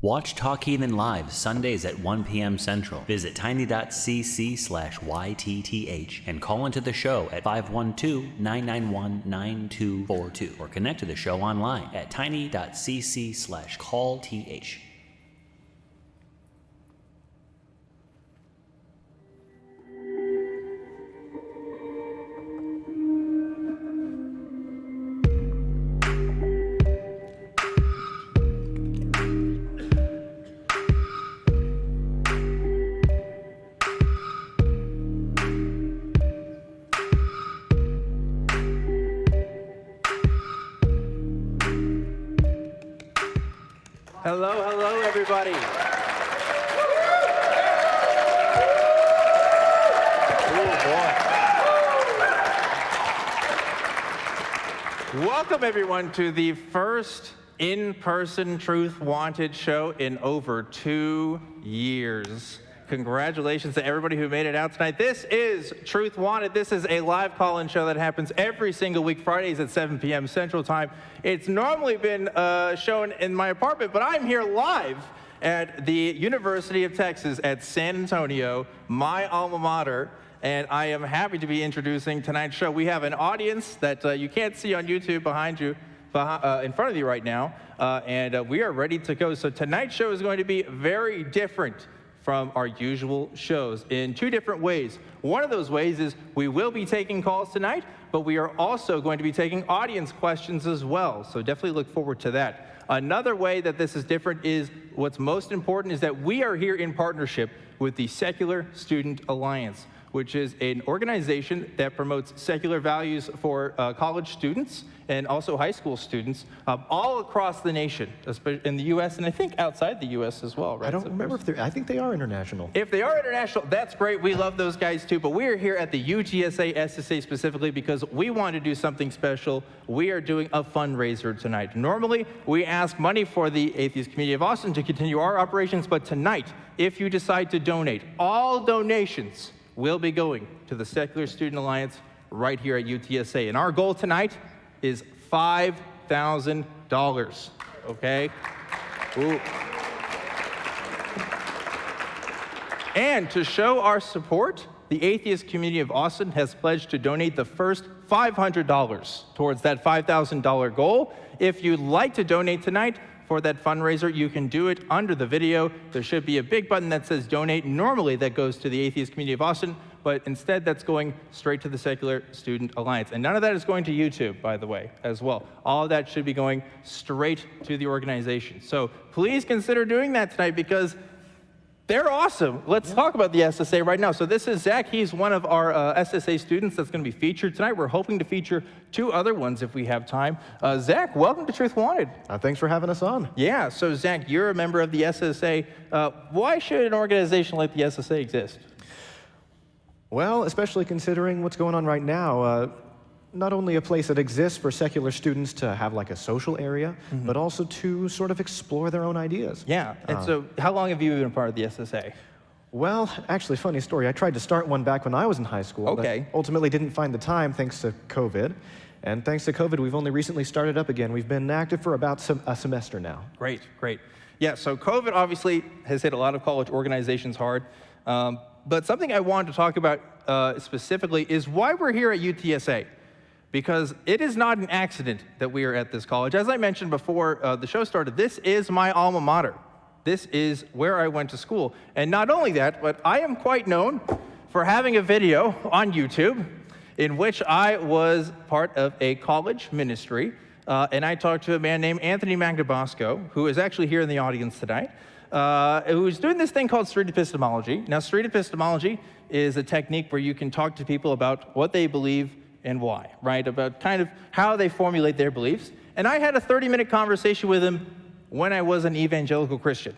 Watch Talk Heathen live Sundays at 1 p.m. Central. Visit tiny.cc/YTTH and call into the show at 512-991-9242 or connect to the show online at tiny.cc/callth. Hello, everybody. Oh, boy. Welcome, everyone, to the first in-person Truth Wanted show in over 2 years. Congratulations to everybody who made it out tonight. This is Truth Wanted. This is a live call-in show that happens every single week, Fridays at 7 p.m. Central Time. It's normally been shown in my apartment, but I'm here live at the University of Texas at San Antonio, my alma mater, and I am happy to be introducing tonight's show. We have an audience that you can't see on YouTube behind you, in front of you right now, and we are ready to go. So tonight's show is going to be very different from our usual shows in 2 different ways. One of those ways is we will be taking calls tonight, but we are also going to be taking audience questions as well, so definitely look forward to that. Another way that this is different is what's most important is that we are here in partnership with the Secular Student Alliance, which is an organization that promotes secular values for college students and also high school students all across the nation, especially in the U.S. and I think outside the U.S. as well, right? I don't remember if they're, I think they are international. If they are international, that's great. We love those guys too, but we are here at the UTSA SSA specifically because we want to do something special. We are doing a fundraiser tonight. Normally, we ask money for the Atheist community of Austin to continue our operations, but tonight, if you decide to donate, all donations will be going to the Secular Student Alliance right here at UTSA. And our goal tonight is $5,000, okay? Ooh. And to show our support, the Atheist community of Austin has pledged to donate the first $500 towards that $5,000 goal. If you'd like to donate tonight for that fundraiser, you can do it under the video. There should be a big button that says donate. Normally that goes to the Atheist community of Austin, but instead that's going straight to the Secular Student Alliance. And none of that is going to YouTube, by the way, as well. All of that should be going straight to the organization. So please consider doing that tonight because they're awesome. Let's talk about the SSA right now. So this is Zach. He's one of our SSA students that's going to be featured tonight. We're hoping to feature 2 other ones if we have time. Zach, welcome to Truth Wanted. Thanks for having us on. Yeah, so Zach, you're a member of the SSA. Why should an organization like the SSA exist? Well, especially considering what's going on right now, not only a place that exists for secular students to have like a social area, but also to sort of explore their own ideas. Yeah, and so how long have you been a part of the SSA? Well, actually, funny story. I tried to start one back when I was in high school. Okay. But ultimately didn't find the time thanks to COVID. And thanks to COVID, we've only recently started up again. We've been active for about a semester now. Great, great. Yeah, so COVID obviously has hit a lot of college organizations hard. But something I wanted to talk about specifically is why we're here at UTSA. Because it is not an accident that we are at this college. As I mentioned before the show started, this is my alma mater. This is where I went to school. And not only that, but I am quite known for having a video on YouTube in which I was part of a college ministry. And I talked to a man named Anthony Magdabosco, who is actually here in the audience tonight, who's doing this thing called Street Epistemology. Now, Street Epistemology is a technique where you can talk to people about what they believe and why, right? About kind of how they formulate their beliefs. And I had a 30-minute conversation with him when I was an evangelical Christian.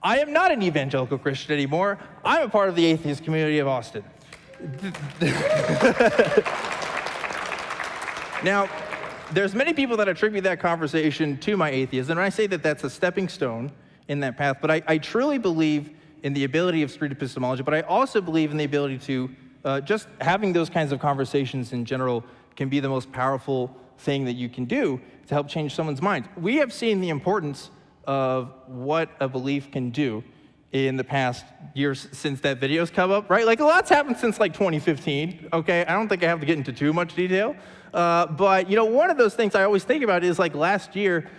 I am not an evangelical Christian anymore. I'm a part of the atheist community of Austin. Now, there's many people that attribute that conversation to my atheism, and I say that that's a stepping stone in that path, but I truly believe in the ability of street epistemology, but I also believe in the ability to just having those kinds of conversations in general can be the most powerful thing that you can do to help change someone's mind. We have seen the importance of what a belief can do in the past years since that video's come up, right? Like, a lot's happened since like 2015, okay? I don't think I have to get into too much detail. But, you know, one of those things I always think about is like last year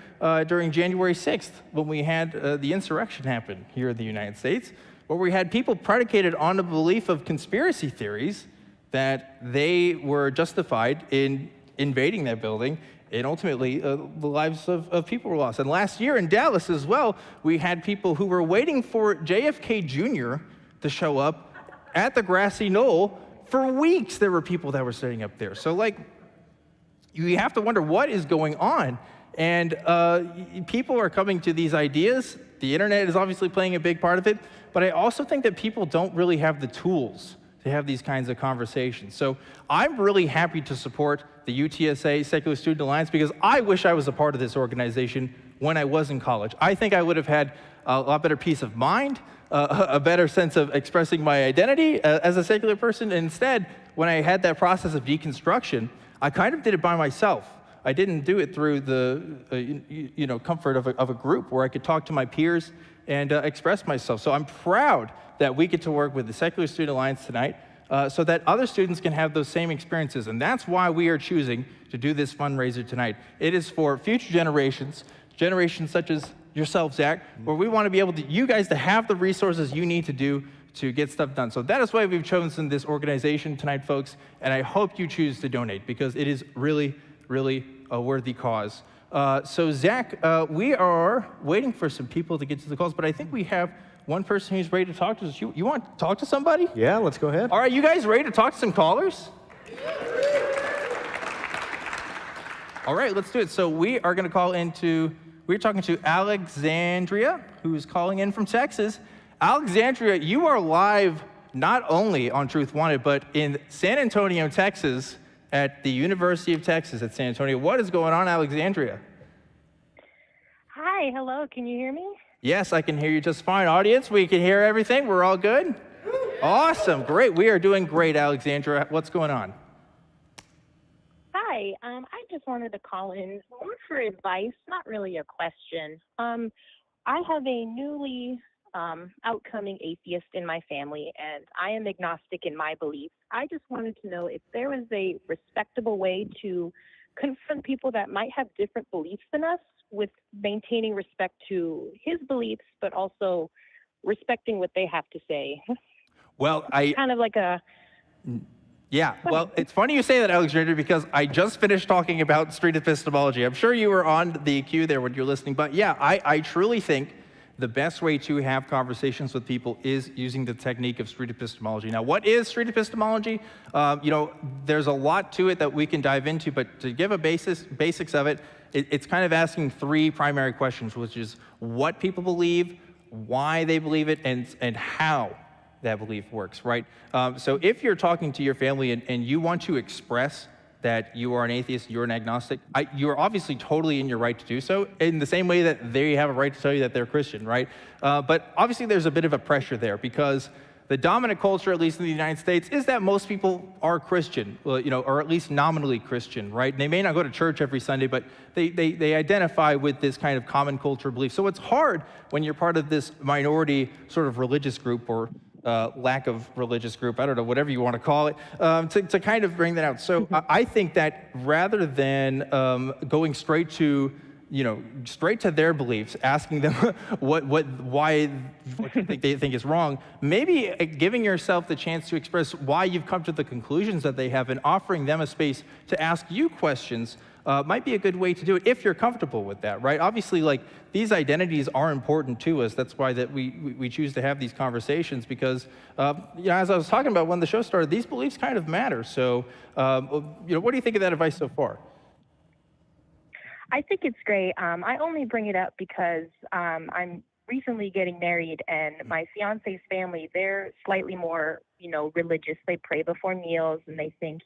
during January 6th, when we had the insurrection happen here in the United States, where we had people predicated on the belief of conspiracy theories that they were justified in invading that building, and ultimately the lives of people were lost. And last year in Dallas as well, we had people who were waiting for JFK Jr. to show up at the grassy knoll. For weeks there were people that were sitting up there. So like, you have to wonder what is going on. And people are coming to these ideas. The internet is obviously playing a big part of it, but I also think that people don't really have the tools to have these kinds of conversations. So I'm really happy to support the UTSA Secular Student Alliance because I wish I was a part of this organization when I was in college. I think I would have had a lot better peace of mind, a better sense of expressing my identity as a secular person. And instead, when I had that process of deconstruction, I kind of did it by myself. I didn't do it through the comfort of a group where I could talk to my peers and express myself. So I'm proud that we get to work with the Secular Student Alliance tonight so that other students can have those same experiences. And that's why we are choosing to do this fundraiser tonight. It is for future generations such as yourself, Zach, where we want to be able to, you guys to have the resources you need to do to get stuff done. So that is why we've chosen this organization tonight, folks, and I hope you choose to donate because it is really, really a worthy cause. So Zach, we are waiting for some people to get to the calls, but I think we have one person who's ready to talk to us. You want to talk to somebody? Yeah, let's go ahead. All right, you guys ready to talk to some callers? All right, let's do it. So we are going to call into, we're talking to Alexandria, who's calling in from Texas. Alexandria, you are live not only on Truth Wanted, but in San Antonio, Texas, at the University of Texas at San Antonio. What is going on, Alexandria? Hi, hello, can you hear me? Yes, I can hear you just fine. Audience, we can hear everything. We're all good? Awesome, great. We are doing great, Alexandria. What's going on? Hi, I just wanted to call in more for advice, not really a question. I have a newly outcoming atheist in my family, and I am agnostic in my beliefs. I just wanted to know if there was a respectable way to confront people that might have different beliefs than us with maintaining respect to his beliefs, but also respecting what they have to say. Well, kind of like a... Yeah, well, it's funny you say that, Alexandria, because I just finished talking about street epistemology. I'm sure you were on the queue there when you're listening, but yeah, I truly think the best way to have conversations with people is using the technique of street epistemology. Now, what is street epistemology? There's a lot to it that we can dive into, but to give a basics of it, it's kind of asking three primary questions, which is what people believe, why they believe it, and how that belief works, right? So if you're talking to your family and you want to express that you are an atheist, you're an agnostic, you're obviously totally in your right to do so, in the same way that they have a right to tell you that they're Christian, right? But obviously there's a bit of a pressure there because the dominant culture, at least in the United States, is that most people are Christian, or at least nominally Christian, right? They may not go to church every Sunday, but they identify with this kind of common culture belief. So it's hard when you're part of this minority sort of religious group or lack of religious group, I don't know, whatever you want to call it, to kind of bring that out. So I think that rather than going straight to their beliefs, asking them what they think is wrong, maybe giving yourself the chance to express why you've come to the conclusions that they have and offering them a space to ask you questions might be a good way to do it if you're comfortable with that, right? Obviously, like, these identities are important to us. That's why that we choose to have these conversations because, as I was talking about when the show started, these beliefs kind of matter. So, what do you think of that advice so far? I think it's great. I only bring it up because I'm recently getting married, and my fiance's family, they're slightly more, religious. They pray before meals, and they think,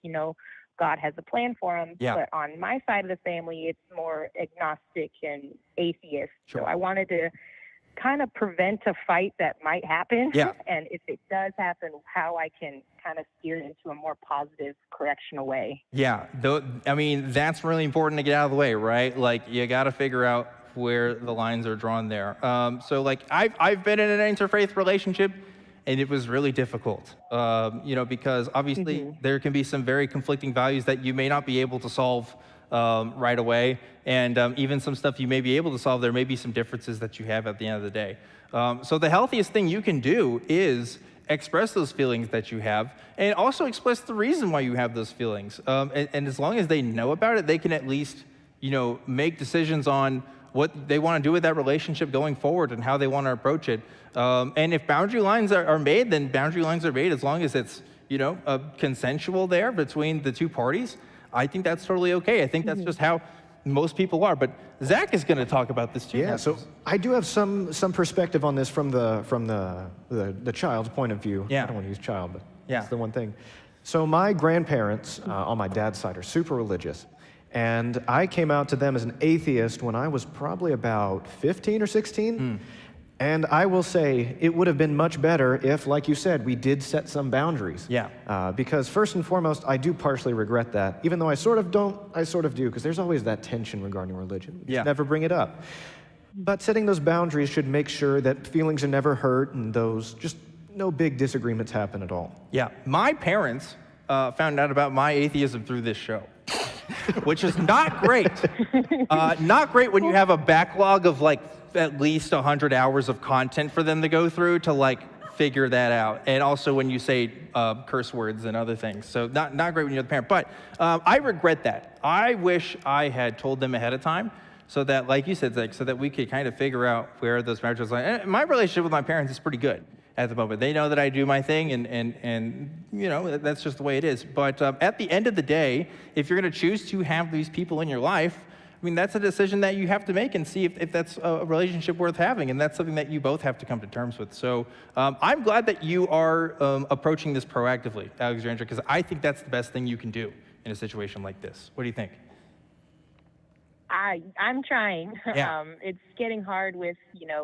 God has a plan for them. Yeah. But on my side of the family, it's more agnostic and atheist. Sure. So I wanted to kind of prevent a fight that might happen. Yeah. And if it does happen, how I can kind of steer it into a more positive, correctional way. Yeah, that's really important to get out of the way, right? Like, you got to figure out where the lines are drawn there. So like I've been in an interfaith relationship, and it was really difficult, because obviously there can be some very conflicting values that you may not be able to solve right away, and even some stuff you may be able to solve, there may be some differences that you have at the end of the day. So the healthiest thing you can do is express those feelings that you have, and also express the reason why you have those feelings. And as long as they know about it, they can at least, make decisions on what they want to do with that relationship going forward and how they want to approach it. And if boundary lines are made, then boundary lines are made as long as it's, consensual there between the two parties. I think that's totally okay. I think that's just how most people are. But Zach is going to talk about this too. Yeah, so I do have some perspective on this from the child's point of view. Yeah. I don't want to use child, but Yeah. that's the one thing. So my grandparents on my dad's side are super religious. And I came out to them as an atheist when I was probably about 15 or 16. And I will say it would have been much better if, like you said, we did set some boundaries. Yeah. Because first and foremost, I do partially regret that. Even though I sort of don't, I sort of do, because there's always that tension regarding religion. We just never bring it up. But setting those boundaries should make sure that feelings are never hurt and just no big disagreements happen at all. Yeah, my parents found out about my atheism through this show, which is not great. Not great when you have a backlog of like at least 100 hours of content for them to go through to like figure that out. And also when you say curse words and other things. So not great when you're the parent. But I regret that. I wish I had told them ahead of time so that, like you said, Zach, so that we could kind of figure out where those boundaries lie. And my relationship with my parents is pretty good at the moment. They know that I do my thing, and that's just the way it is. But at the end of the day, if you're going to choose to have these people in your life, I mean, that's a decision that you have to make and see if that's a relationship worth having, and that's something that you both have to come to terms with. So I'm glad that you are approaching this proactively, Alexandra, because I think that's the best thing you can do in a situation like this. What do you think? I'm trying. Yeah. It's getting hard with,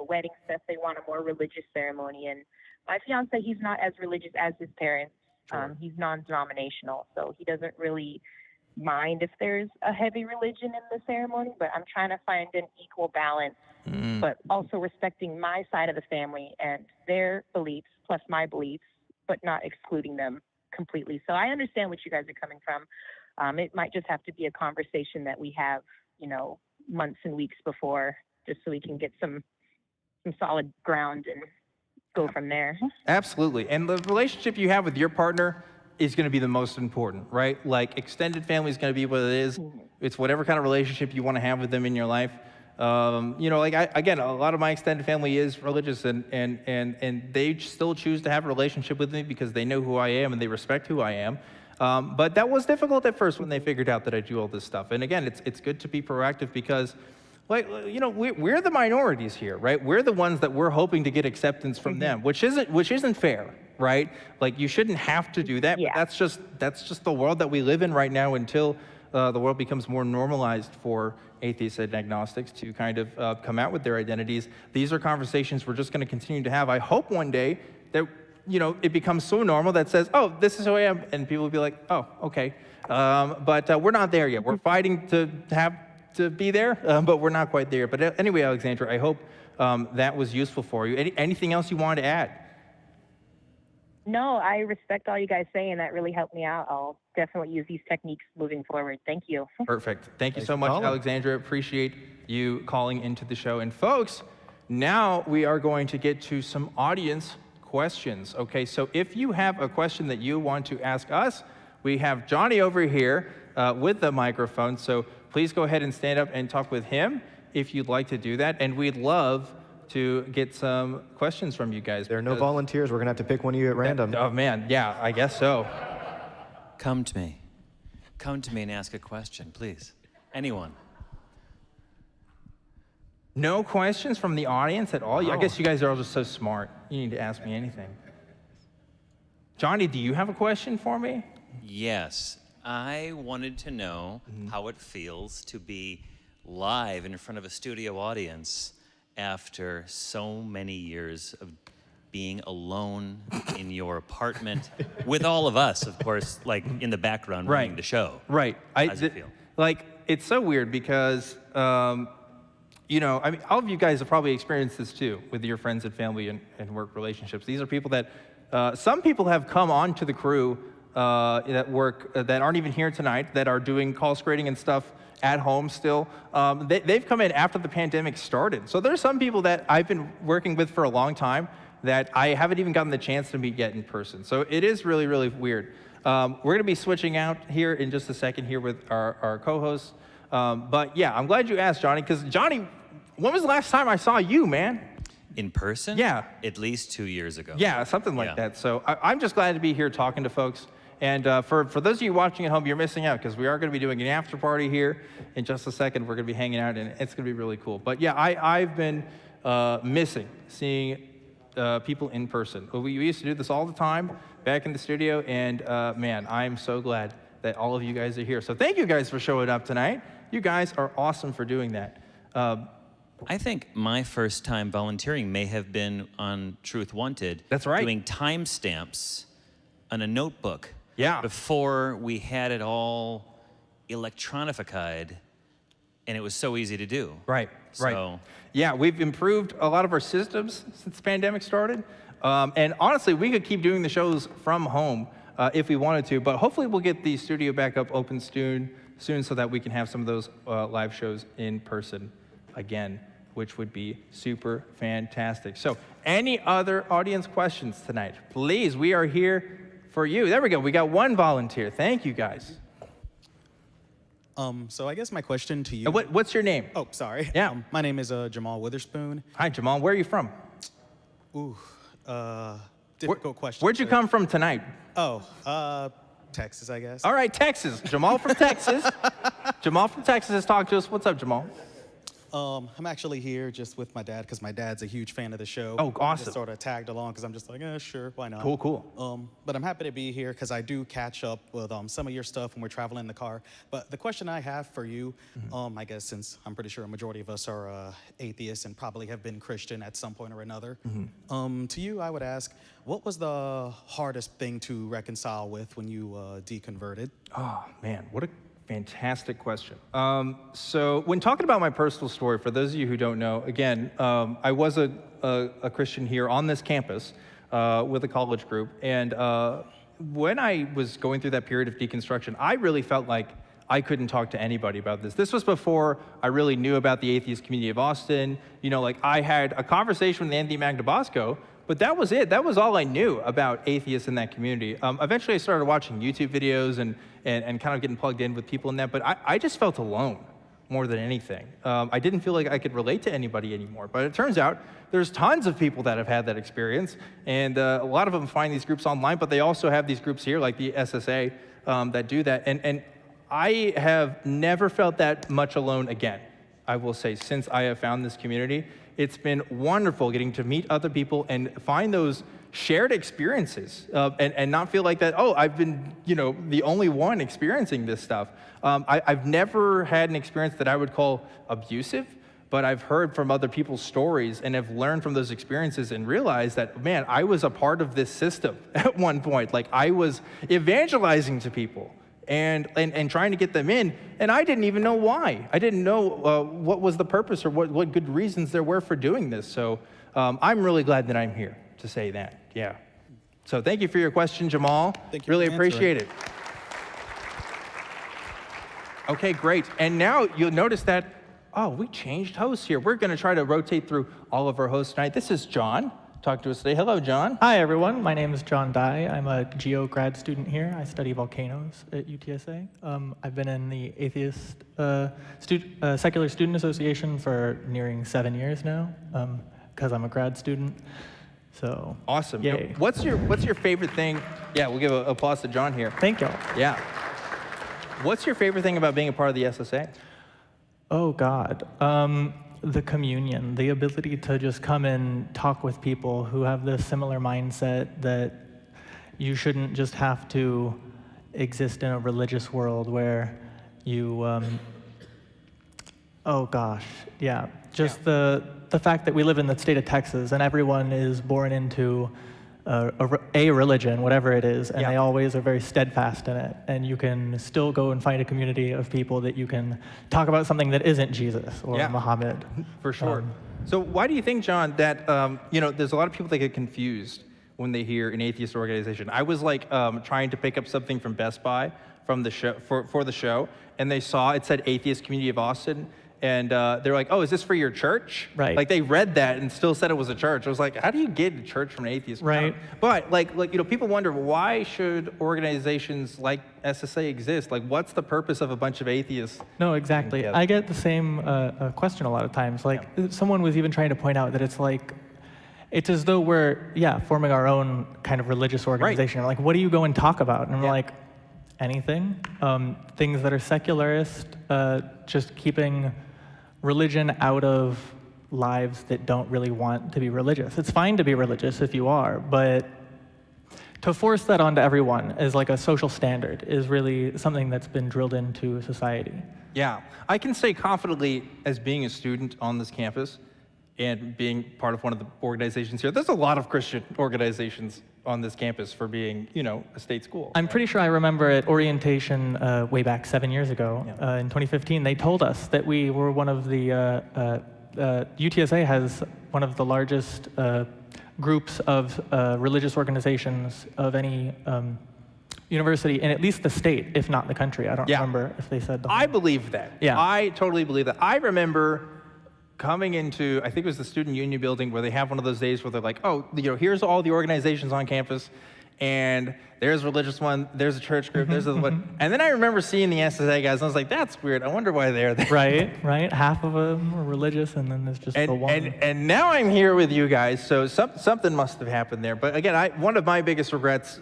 wedding stuff. They want a more religious ceremony. And my fiance, he's not as religious as his parents. He's non-denominational, so he doesn't really mind if there's a heavy religion in the ceremony, but I'm trying to find an equal balance, but also respecting my side of the family and their beliefs plus my beliefs, but not excluding them completely. So I understand what you guys are coming from. It might just have to be a conversation that we have, months and weeks before, just so we can get some solid ground and go from there. Absolutely. And the relationship you have with your partner is going to be the most important, right? Like extended family is going to be what it is. It's whatever kind of relationship you want to have with them in your life. Again, a lot of my extended family is religious, and they still choose to have a relationship with me because they know who I am and they respect who I am. But that was difficult at first when they figured out that I do all this stuff. And again, it's good to be proactive because, we're the minorities here, right? We're the ones that we're hoping to get acceptance from them, which isn't fair, right? Like you shouldn't have to do that. Yeah. But that's just the world that we live in right now until the world becomes more normalized for atheists and agnostics to kind of come out with their identities. These are conversations we're just going to continue to have. I hope one day that it becomes so normal that says, oh, this is who I am, and people will be like, oh, okay. But we're not there yet. We're fighting to be there, but we're not quite there. But anyway, Alexandra, I hope that was useful for you. Anything else you wanted to add? No, I respect all you guys say, and that really helped me out. I'll definitely use these techniques moving forward. Thank you. Perfect. Thank you so much, Alexandra. Appreciate you calling into the show. And folks, now we are going to get to some audience questions. Okay, so if you have a question that you want to ask us, we have Johnny over here with the microphone. So please go ahead and stand up and talk with him if you'd like to do that. And we'd love to get some questions from you guys. There are no volunteers. We're going to have to pick one of you at random. Oh, man. Yeah, I guess so. Come to me. Come to me and ask a question, please. Anyone. No questions from the audience at all? I guess you guys are all just so smart. You need to ask me anything. Johnny, do you have a question for me? Yes. I wanted to know how it feels to be live in front of a studio audience after so many years of being alone in your apartment with all of us, of course, like in the background running the show. Right. How does it feel? Like, it's so weird because, you know, I mean, all of you guys have probably experienced this too with your friends and family and work relationships. These are people that, some people have come onto the crew that work, that aren't even here tonight, that are doing call screening and stuff at home still. They've come in after the pandemic started. So there's some people that I've been working with for a long time that I haven't even gotten the chance to meet yet in person. So it is really, really weird. We're gonna be switching out here in just a second here with our co-hosts. But yeah, I'm glad you asked, Johnny, because Johnny, when was the last time I saw you, man? In person? Yeah. At least 2 years ago. Yeah, something like that. So I'm just glad to be here talking to folks. And for those of you watching at home, you're missing out because we are going to be doing an after party here in just a second. We're going to be hanging out, and it's going to be really cool. But yeah, I've been missing seeing people in person. We used to do this all the time back in the studio, and man, I'm so glad that all of you guys are here. So thank you guys for showing up tonight. You guys are awesome for doing that. I think my first time volunteering may have been on Truth Wanted. That's right. Doing timestamps on a notebook. Yeah. Before we had it all electronified, and it was so easy to do. Right, right. So, yeah, we've improved a lot of our systems since the pandemic started. And honestly, we could keep doing the shows from home if we wanted to, but hopefully we'll get the studio back up open soon so that we can have some of those live shows in person again, which would be super fantastic. So any other audience questions tonight? Please, we are here for you. There we go. We got one volunteer. Thank you, guys. So I guess my question to you. What's your name? Oh, sorry. Yeah. My name is Jamal Witherspoon. Hi, Jamal. Where are you from? Ooh, difficult question. Where'd you come from tonight? Oh, Texas, I guess. All right, Texas. Jamal from Texas. Jamal from Texas has talked to us. What's up, Jamal? I'm actually here just with my dad because my dad's a huge fan of the show. Oh, awesome. Just sort of tagged along because I'm just like, sure, why not? Cool. But I'm happy to be here because I do catch up with some of your stuff when we're traveling in the car. But the question I have for you, I guess since I'm pretty sure a majority of us are atheists and probably have been Christian at some point or another, to you I would ask, what was the hardest thing to reconcile with when you deconverted? Oh, man, what a fantastic question. So when talking about my personal story, for those of you who don't know, again, I was a Christian here on this campus with a college group. And when I was going through that period of deconstruction, I really felt like I couldn't talk to anybody about this. This was before I really knew about the atheist community of Austin. You know, like I had a conversation with Anthony Magdabosco, but that was it. That was all I knew about atheists in that community. Eventually, I started watching YouTube videos and kind of getting plugged in with people in that, but I just felt alone more than anything. I didn't feel like I could relate to anybody anymore, but it turns out there's tons of people that have had that experience, and a lot of them find these groups online, but they also have these groups here, like the SSA, that do that, and I have never felt that much alone again, I will say, since I have found this community. It's been wonderful getting to meet other people and find those shared experiences and not feel like that, oh, I've been, the only one experiencing this stuff. I've never had an experience that I would call abusive, but I've heard from other people's stories and have learned from those experiences and realized that, man, I was a part of this system at one point. Like I was evangelizing to people and trying to get them in, and I didn't even know why. I didn't know what was the purpose or what good reasons there were for doing this. So I'm really glad that I'm here to say that, yeah. So thank you for your question, Jamal. Thank you. Really appreciate it. Okay, great. And now you'll notice that, we changed hosts here. We're gonna try to rotate through all of our hosts tonight. This is John. Talk to us today. Hello, John. Hi, everyone. My name is John Dye. I'm a geo grad student here. I study volcanoes at UTSA. I've been in the Atheist Secular Student Association for nearing 7 years now, because I'm a grad student. So awesome. Yay. What's your favorite thing? Yeah, we'll give an applause to John here. Thank y'all. Yeah. What's your favorite thing about being a part of the SSA? Oh God. The communion, the ability to just come and talk with people who have this similar mindset that you shouldn't just have to exist in a religious world where you, the fact that we live in the state of Texas and everyone is born into a religion, whatever it is, and Yeah. they always are very steadfast in it. And you can still go and find a community of people that you can talk about something that isn't Jesus or Yeah. Muhammad. For sure. So why do you think, John, that there's a lot of people that get confused when they hear an atheist organization? I was like trying to pick up something from Best Buy from the show for the show, and they saw it said Atheist Community of Austin, and they're like, "Oh, is this for your church?" Right. Like they read that and still said it was a church. I was like, "How do you get a church from an atheist?" Right. But people wonder, why should organizations like SSA exist? Like, what's the purpose of a bunch of atheists? No, exactly. together? I get the same question a lot of times. Like, someone was even trying to point out that it's as though we're, forming our own kind of religious organization. Like, what do you go and talk about? And we're like, anything. Things that are secularist, just keeping religion out of lives that don't really want to be religious. It's fine to be religious if you are, but to force that onto everyone as like a social standard is really something that's been drilled into society. Yeah, I can say confidently, as being a student on this campus and being part of one of the organizations here, there's a lot of Christian organizations on this campus for being, a state school. I'm pretty sure I remember at orientation way back 7 years ago, in 2015, they told us that we were one of the, UTSA has one of the largest groups of religious organizations of any university in at least the state, if not the country. I don't remember if they said the whole. I believe that. Yeah. I totally believe that. I remember coming into, I think it was the student union building, where they have one of those days where they're like, oh, here's all the organizations on campus, and there's a religious one, there's a church group, there's a one. And then I remember seeing the SSA guys, and I was like, that's weird. I wonder why they're there. Right. Half of them are religious, and then there's just the one. And now I'm here with you guys, so something must have happened there. But again, one of my biggest regrets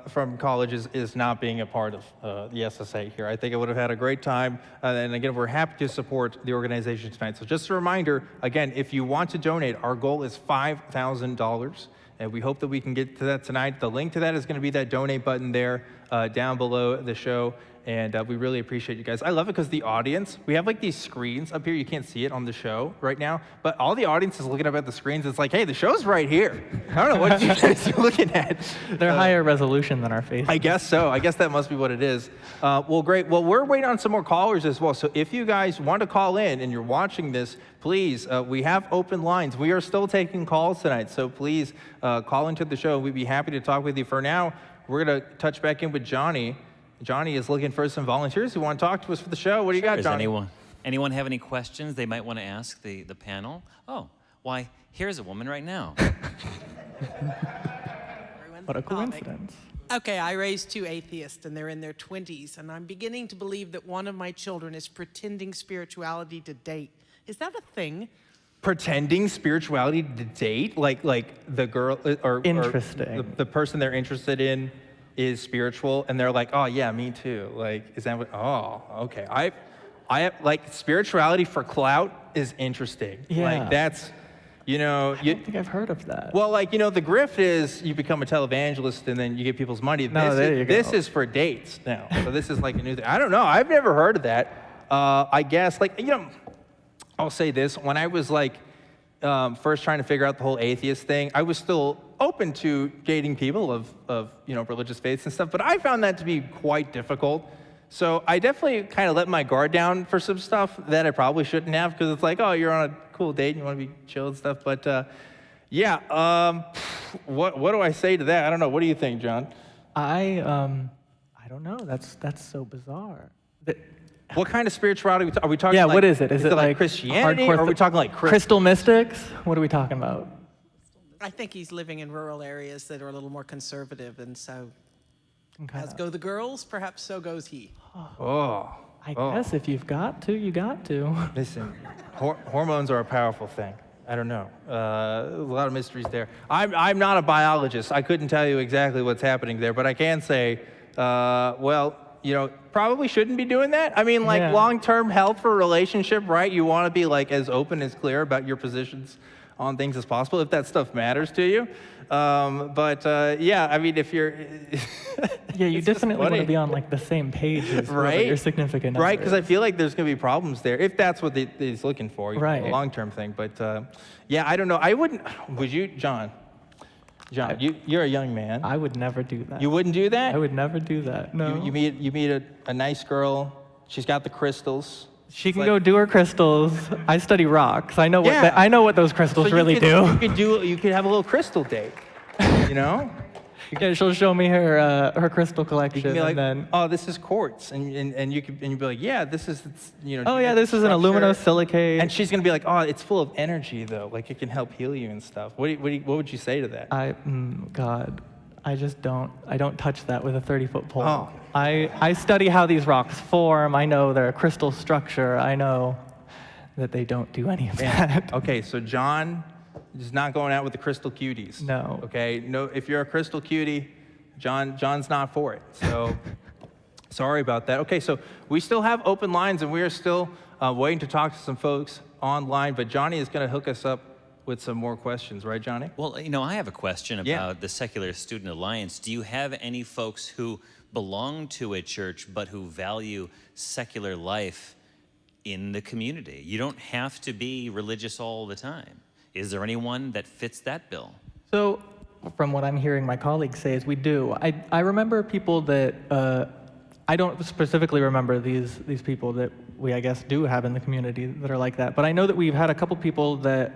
from college is not being a part of the SSA here. I think I would have had a great time. And again, we're happy to support the organization tonight. So just a reminder, again, if you want to donate, our goal is $5,000. And we hope that we can get to that tonight. The link to that is going to be that donate button there down below the show. And we really appreciate you guys. I love it because the audience, we have like these screens up here. You can't see it on the show right now, but all the audience is looking up at the screens. It's like, hey, the show's right here. I don't know what you guys are looking at. They're higher resolution than our faces. I guess so. I guess that must be what it is. Well, great. Well, we're waiting on some more callers as well. So if you guys want to call in and you're watching this, please, we have open lines. We are still taking calls tonight. So please call into the show. We'd be happy to talk with you. For now, we're going to touch back in with Johnny. Johnny is looking for some volunteers who want to talk to us for the show. What do you got, Does Johnny? anyone have any questions they might want to ask the panel? Oh, why, here's a woman right now. What a coincidence. Okay, I raised two atheists, and they're in their 20s, and I'm beginning to believe that one of my children is pretending spirituality to date. Is that a thing? Pretending spirituality to date? Like the girl or Interesting. the person they're interested in is spiritual, and they're like, oh yeah, me too. Like, is that what? Oh, okay. I like spirituality for clout is interesting. Yeah. Like that's, I don't think I've heard of that. Well, like, the grift is you become a televangelist and then you get people's money. This is for dates now. So this is like a new thing. I don't know. I've never heard of that. I guess, I'll say this. When I was first trying to figure out the whole atheist thing, I was still open to dating people of religious faiths and stuff, but I found that to be quite difficult. So I definitely kind of let my guard down for some stuff that I probably shouldn't have, because it's like, oh, you're on a cool date and you want to be chill and stuff. But what do I say to that? I don't know. What do you think, John? I don't know. That's so bizarre. What kind of spirituality are we talking? Yeah, what is it? Is it like Christianity, or are we talking like crystal mystics? What are we talking about? I think he's living in rural areas that are a little more conservative, and so as go the girls, perhaps so goes he. I guess if you've got to, you got to. Listen, hormones are a powerful thing. I don't know. A lot of mysteries there. I'm not a biologist. I couldn't tell you exactly what's happening there, but I can say, probably shouldn't be doing that. I mean, long-term health for a relationship, right? You want to be as open as clear about your positions on things as possible, if that stuff matters to you. I mean, if you're... Yeah, you definitely want to be on the same page as your significant other. Right, because I feel like there's going to be problems there, if that's what he's looking for, right. A long-term thing. But I don't know. I wouldn't... Would you, John? John, you're a young man. I would never do that. You wouldn't do that? I would never do that. No. You meet a nice girl. She's got the crystals. She can go do her crystals. I study rocks. I know what those crystals really do. You could have a little crystal date. You know? Yeah, she'll show me her crystal collection, You can be like, and then oh, this is quartz, and you'd be like, yeah, this is, you know. oh yeah, this is an aluminosilicate. And she's gonna be like, oh, it's full of energy though, like it can help heal you and stuff. What would you say to that? God, I don't touch that with a 30-foot pole. Oh. I study how these rocks form. I know their crystal structure. I know that they don't do any of that. Okay, so John is not going out with the crystal cuties. No. Okay, no. If you're a crystal cutie, John's not for it. So sorry about that. Okay, so we still have open lines, and we are still waiting to talk to some folks online. But Johnny is going to hook us up with some more questions, right, Johnny? Well, you know, I have a question about the Secular Student Alliance. Do you have any folks who belong to a church but who value secular life in the community? You don't have to be religious all the time. Is there anyone that fits that bill? So, from what I'm hearing my colleagues say, is we do. I remember people that I don't specifically remember these people that we, I guess, do have in the community that are like that. But I know that we've had a couple people that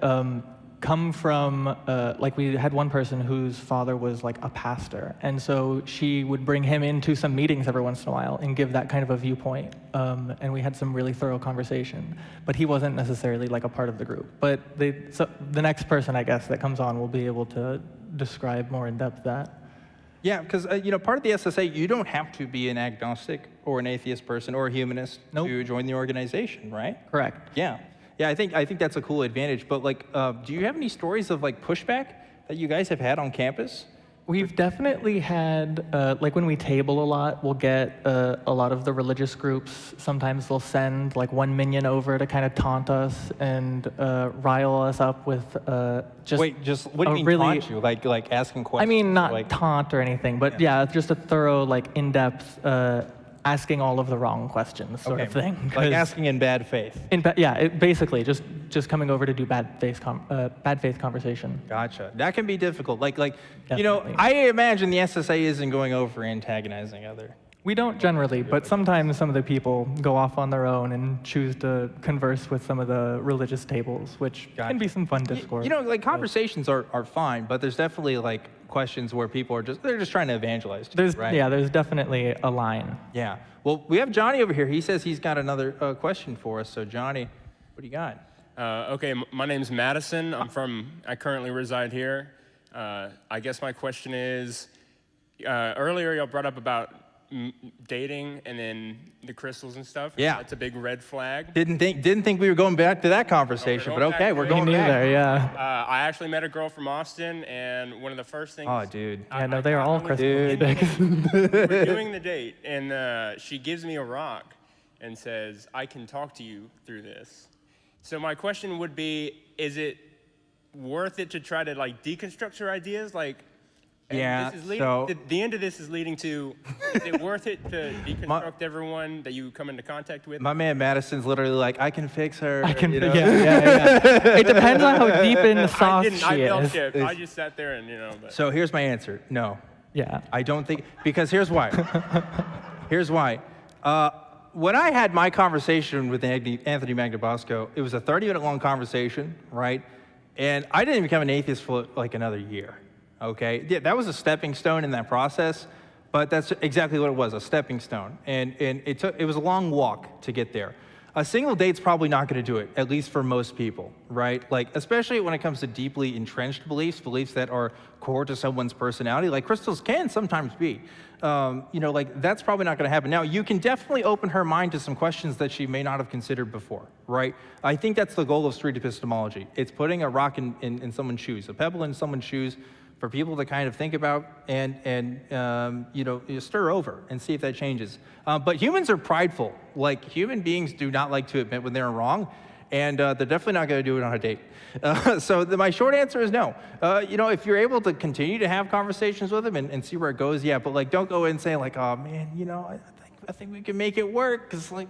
come from, like we had one person whose father was like a pastor. And so she would bring him into some meetings every once in a while and give that kind of a viewpoint. And we had some really thorough conversation. But he wasn't necessarily like a part of the group. But so the next person, I guess, that comes on will be able to describe more in depth that. Yeah, because you know, part of the SSA, you don't have to be an agnostic or an atheist person or a humanist to join the organization, right? Correct. Yeah. Yeah, I think that's a cool advantage. But like, do you have any stories of like pushback that you guys have had on campus? We've definitely had, like when we table a lot, we'll get a lot of the religious groups. Sometimes they'll send like one minion over to kind of taunt us and rile us up with just. Wait, just what do you mean taunt you? Like asking questions? I mean, not like, taunt or anything, but yeah, just a thorough, like in-depth, asking all of the wrong questions sort of thing. Like asking in bad faith. Basically, just coming over to do bad faith conversation. Gotcha. That can be difficult. Like Definitely. You know, I imagine the SSA isn't going over antagonizing other. We don't generally, but sometimes some of the people go off on their own and choose to converse with some of the religious tables, which can be some fun discourse. You know, like conversations are fine, but there's definitely like questions where people are they're just trying to evangelize. Right? Yeah, there's definitely a line. Yeah. Well, we have Johnny over here. He says he's got another question for us. So Johnny, what do you got? Okay, my name's Madison. I currently reside here. I guess my question is, earlier y'all brought up about dating and then the crystals and stuff. Yeah. That's a big red flag. Didn't think we were going back to that conversation, but okay, we're going back. There, yeah. I actually met a girl from Austin, and one of the first things. Oh, dude. Yeah, no, they are all crystals. We're doing the date, and she gives me a rock and says, "I can talk to you through this." So my question would be, is it worth it to try to like deconstruct her ideas? Like, yeah, this is leading, the end of this is leading to, is it worth it to deconstruct everyone that you come into contact with? My man Madison's literally like, I can fix her. I can, you know? yeah. It depends on how deep in the sauce she is. I just sat there and, you know. But. So here's my answer, no. Yeah. I don't think, because here's why. Here's why. When I had my conversation with Anthony Magnabosco, it was a 30-minute long conversation, right? And I didn't become an atheist for like another year, okay? Yeah, that was a stepping stone in that process, but that's exactly what it was, a stepping stone. And it was a long walk to get there. A single date's probably not gonna do it, at least for most people, right? Like, especially when it comes to deeply entrenched beliefs that are core to someone's personality, like crystals can sometimes be. You know, like that's probably not gonna happen. Now, you can definitely open her mind to some questions that she may not have considered before, right? I think that's the goal of street epistemology. It's putting a rock in someone's shoes, a pebble in someone's shoes, for people to kind of think about and you know, stir over and see if that changes. But humans are prideful. Like, human beings do not like to admit when they're wrong, and they're definitely not gonna do it on a date. So my short answer is no. You know, if you're able to continue to have conversations with them and see where it goes, yeah, but like, don't go in saying like, oh man, you know, I think we can make it work, because like,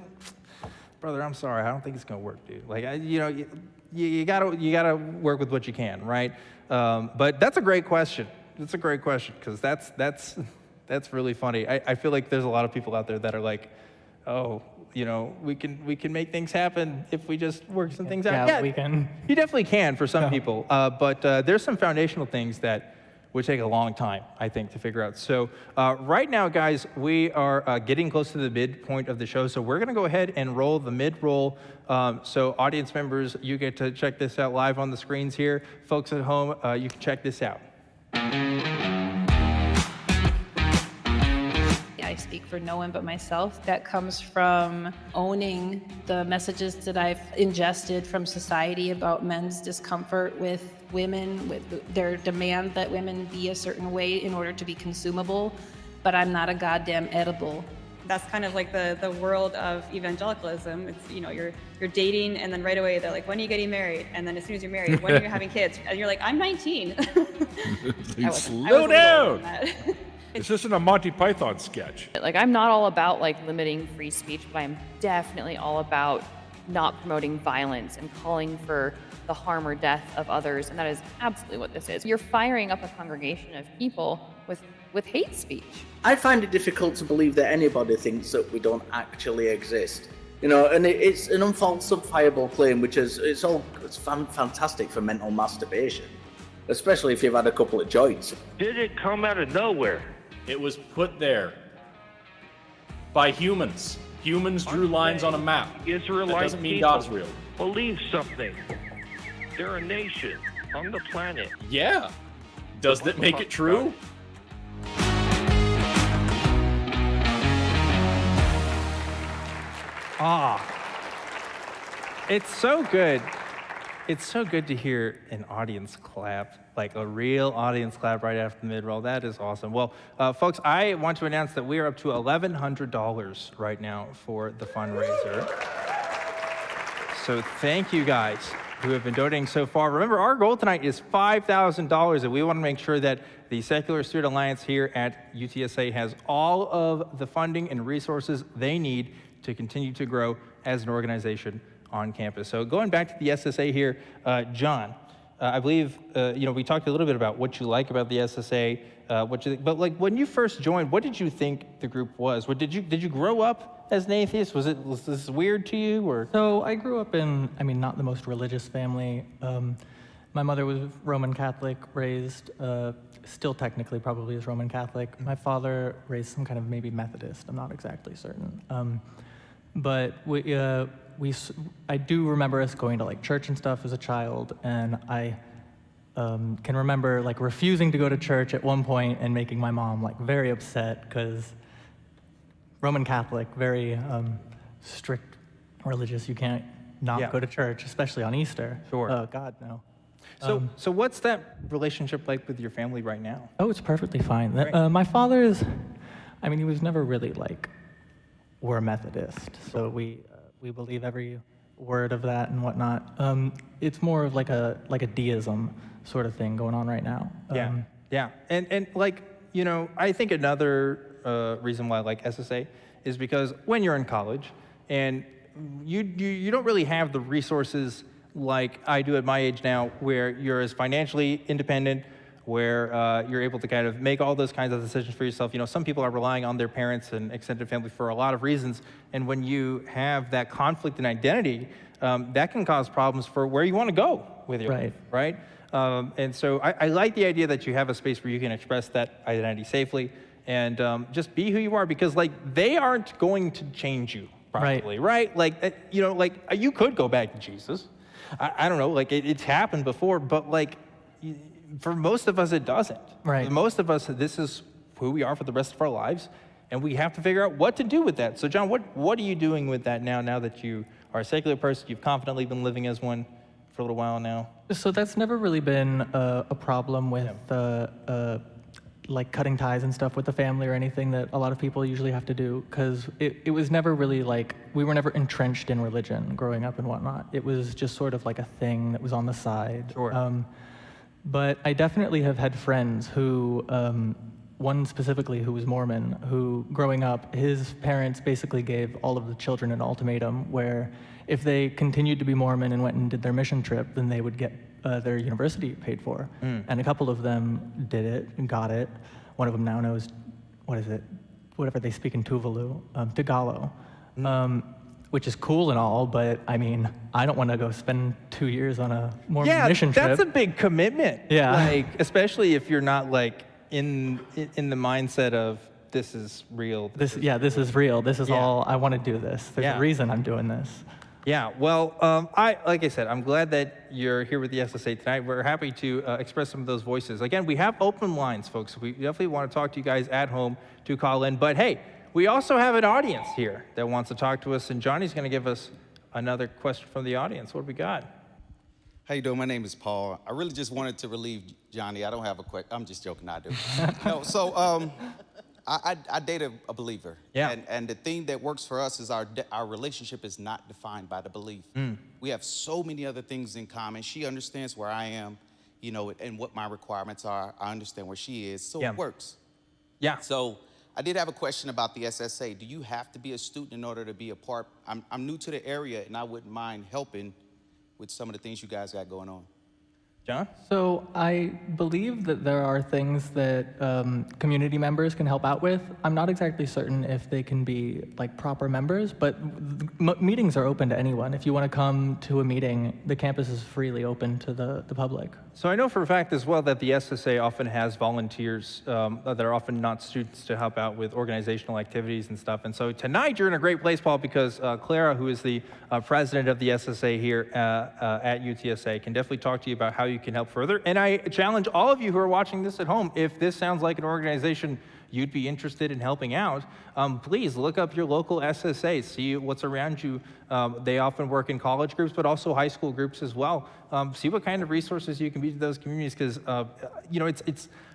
brother, I'm sorry, I don't think it's gonna work, dude. Like, you know, you gotta work with what you can, right? But that's a great question. That's a great question, because that's really funny. I feel like there's a lot of people out there that are like, oh, you know, we can make things happen if we just work some things out. Yeah, we can. You definitely can for some people, but there's some foundational things that would take a long time, I think, to figure out. So right now, guys, we are getting close to the midpoint of the show, so we're going to go ahead and roll the mid-roll. So audience members, you get to check this out live on the screens here. Folks at home, you can check this out. I speak for no one but myself. That comes from owning the messages that I've ingested from society about men's discomfort with women, with their demand that women be a certain way in order to be consumable, but I'm not a goddamn edible. That's kind of like the world of evangelicalism. It's, you know, you're dating, and then right away they're like, when are you getting married? And then as soon as you're married, when are you having kids? And you're like, I'm 19. Slow down. This isn't a Monty Python sketch. Like, I'm not all about like limiting free speech, but I'm definitely all about not promoting violence and calling for the harm or death of others, and that is absolutely what this is. You're firing up a congregation of people with hate speech. I find it difficult to believe that anybody thinks that we don't actually exist. You know, and it's an unfalsifiable claim, which is it's fantastic for mental masturbation, especially if you've had a couple of joints. Did it come out of nowhere? It was put there by humans. Humans drew lines on a map. Israelite that doesn't mean God's real. Believe something. They're a nation on the planet. Yeah. Does that make it true? It's so good. It's so good to hear an audience clap, like a real audience clap right after the mid-roll. That is awesome. Well, folks, I want to announce that we are up to $1,100 right now for the fundraiser. So thank you guys who have been donating so far. Remember, our goal tonight is $5,000, and we want to make sure that the Secular Student Alliance here at UTSA has all of the funding and resources they need to continue to grow as an organization on campus. So going back to the SSA here, John, I believe we talked a little bit about what you like about the SSA, but like when you first joined, what did you think the group was? Did you grow up as an atheist? Was this weird to you, or? So I grew up in, not the most religious family. My mother was Roman Catholic, raised, still technically probably is Roman Catholic. My father raised some kind of maybe Methodist. I'm not exactly certain. But I do remember us going to like church and stuff as a child, and I can remember like refusing to go to church at one point and making my mom like very upset because Roman Catholic, very strict religious. You can't not go to church, especially on Easter. Sure. Oh God, no. So what's that relationship like with your family right now? Oh, it's perfectly fine. My father's, he was never really like, we're a Methodist, so we believe every word of that and whatnot. It's more of like a deism sort of thing going on right now. Yeah. And like, I think another reason why I like SSA is because when you're in college and you don't really have the resources like I do at my age now, where you're as financially independent, where you're able to kind of make all those kinds of decisions for yourself. Some people are relying on their parents and extended family for a lot of reasons, and when you have that conflict in identity, that can cause problems for where you want to go with your life, right? And so I like the idea that you have a space where you can express that identity safely and just be who you are, because like they aren't going to change you probably, right? Like, you could go back to Jesus. I don't know, like it's happened before, but like for most of us, it doesn't. Right. For most of us, this is who we are for the rest of our lives, and we have to figure out what to do with that. So John, what are you doing with that now that you are a secular person, you've confidently been living as one for a little while now? So that's never really been a problem with like cutting ties and stuff with the family or anything that a lot of people usually have to do, because it was never really like, we were never entrenched in religion growing up and whatnot. It was just sort of like a thing that was on the side. Sure. But I definitely have had friends who, one specifically who was Mormon, who growing up, his parents basically gave all of the children an ultimatum where if they continued to be Mormon and went and did their mission trip, then they would get their university paid for. And a couple of them did it and got it. One of them now knows, whatever they speak in Tuvalu, Tagalog, which is cool and all, but I mean, I don't want to go spend 2 years on a Mormon mission trip. Yeah, that's a big commitment. Yeah. Like, especially if you're not like in the mindset of this is real. This is real. This is all, I want to do this. There's a reason I'm doing this. Yeah, well, like I said, I'm glad that you're here with the SSA tonight. We're happy to express some of those voices. Again, we have open lines, folks. We definitely want to talk to you guys at home to call in. But hey, we also have an audience here that wants to talk to us, and Johnny's going to give us another question from the audience. What do we got? How you doing? My name is Paul. I really just wanted to relieve Johnny. I don't have a question. I'm just joking. I do. No, so I date a believer. Yeah. And the thing that works for us is our relationship is not defined by the belief. We have so many other things in common. She understands where I am, you know, and what my requirements are. I understand where she is, so it works. Yeah. So I did have a question about the SSA. Do you have to be a student in order to be a part? I'm new to the area, and I wouldn't mind helping with some of the things you guys got going on. John? So I believe that there are things that community members can help out with. I'm not exactly certain if they can be like proper members, but meetings are open to anyone. If you want to come to a meeting, the campus is freely open to the public. So I know for a fact as well that the SSA often has volunteers that are often not students to help out with organizational activities and stuff. And so tonight you're in a great place, Paul, because Clara, who is the president of the SSA here at UTSA, can definitely talk to you about how you can help further. And I challenge all of you who are watching this at home, if this sounds like an organization you'd be interested in helping out, please look up your local SSA, see what's around you. They often work in college groups, but also high school groups as well. See what kind of resources you can be to those communities, because you know,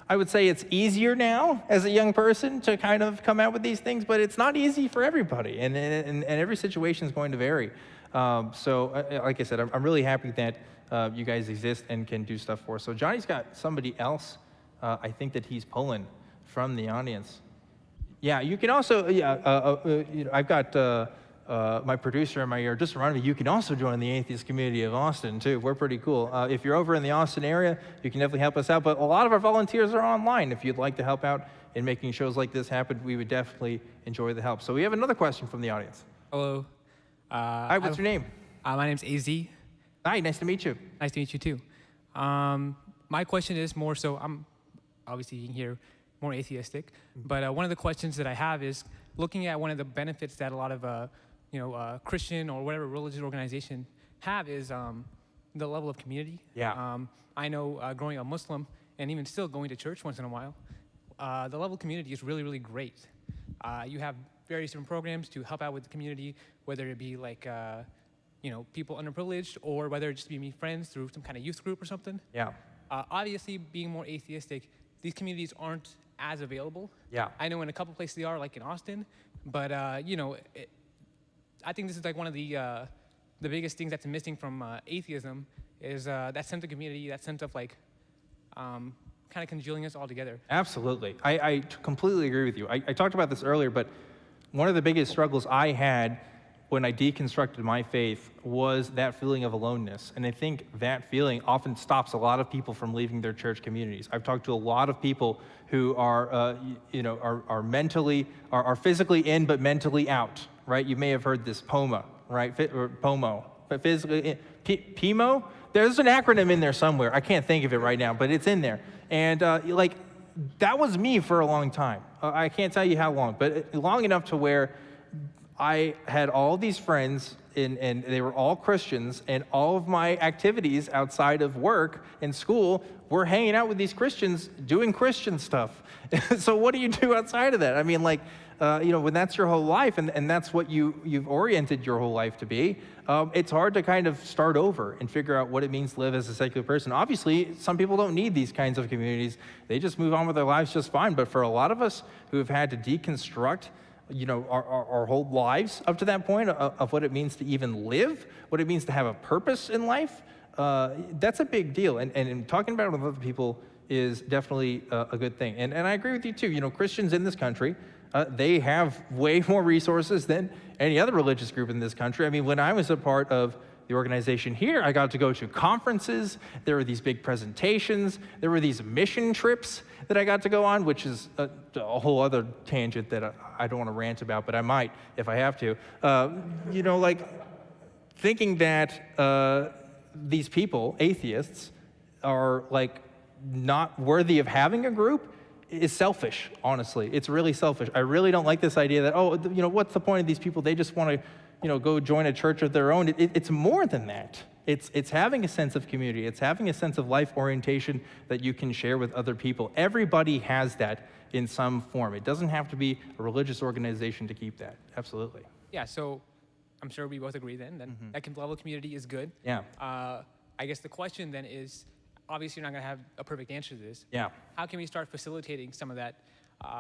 I would say it's easier now as a young person to kind of come out with these things, but it's not easy for everybody, and every situation is going to vary. So like I said, I'm really happy that you guys exist and can do stuff for us. So Johnny's got somebody else, I think that he's pulling from the audience. Yeah, you can also, you know, I've got my producer in my ear just reminded me, you can also join the atheist community of Austin too. We're pretty cool. If you're over in the Austin area, you can definitely help us out, but a lot of our volunteers are online. If you'd like to help out in making shows like this happen, we would definitely enjoy the help. So we have another question from the audience. Hello. Hi, what's your name? My name's AZ. Hi, nice to meet you. Nice to meet you too. My question is more so, I'm obviously you can hear more atheistic, but one of the questions that I have is looking at one of the benefits that a lot of you know, Christian or whatever religious organization have is the level of community. Yeah. I know growing up Muslim and even still going to church once in a while, the level of community is really, really great. You have various different programs to help out with the community, whether it be like you know, people underprivileged, or whether it just be me friends through some kind of youth group or something. Yeah. Obviously, being more atheistic, these communities aren't as available. Yeah. I know in a couple places they are, like in Austin, but you know, I think this is like one of the biggest things that's missing from atheism is that sense of community, that sense of like kind of congealing us all together. Absolutely. I completely agree with you. I talked about this earlier, but one of the biggest struggles I had when I deconstructed my faith was that feeling of aloneness. And I think that feeling often stops a lot of people from leaving their church communities. I've talked to a lot of people who are, you know, are physically in but mentally out, right? You may have heard this POMA, right? Or POMO, but physically in. PMO? There's an acronym in there somewhere. I can't think of it right now, but it's in there. And like, that was me for a long time. I can't tell you how long, but long enough to where I had all these friends, and they were all Christians, and all of my activities outside of work and school were hanging out with these Christians doing Christian stuff. So what do you do outside of that? I mean, like, you know, when that's your whole life and that's what you've oriented your whole life to be, it's hard to kind of start over and figure out what it means to live as a secular person. Obviously, some people don't need these kinds of communities. They just move on with their lives just fine. But for a lot of us who have had to deconstruct, you know, our whole lives up to that point of what it means to even live, what it means to have a purpose in life, that's a big deal. And talking about it with other people is definitely a good thing. And I agree with you too. You know, Christians in this country, they have way more resources than any other religious group in this country. I mean, when I was a part of the organization here. I got to go to conferences. There were these big presentations. There were these mission trips that I got to go on, which is a whole other tangent that I don't want to rant about, but I might if I have to. You know, like thinking that these people, atheists, are like not worthy of having a group is selfish, honestly. It's really selfish. I really don't like this idea that, oh, you know, what's the point of these people? They just want to, you know, go join a church of their own. It's more than that. It's having a sense of community. It's having a sense of life orientation that you can share with other people. Everybody has that in some form. It doesn't have to be a religious organization to keep that. Absolutely. Yeah, so I'm sure we both agree then that that level of community is good. Yeah. I guess the question then is, obviously you're not going to have a perfect answer to this. Yeah. How can we start facilitating some of that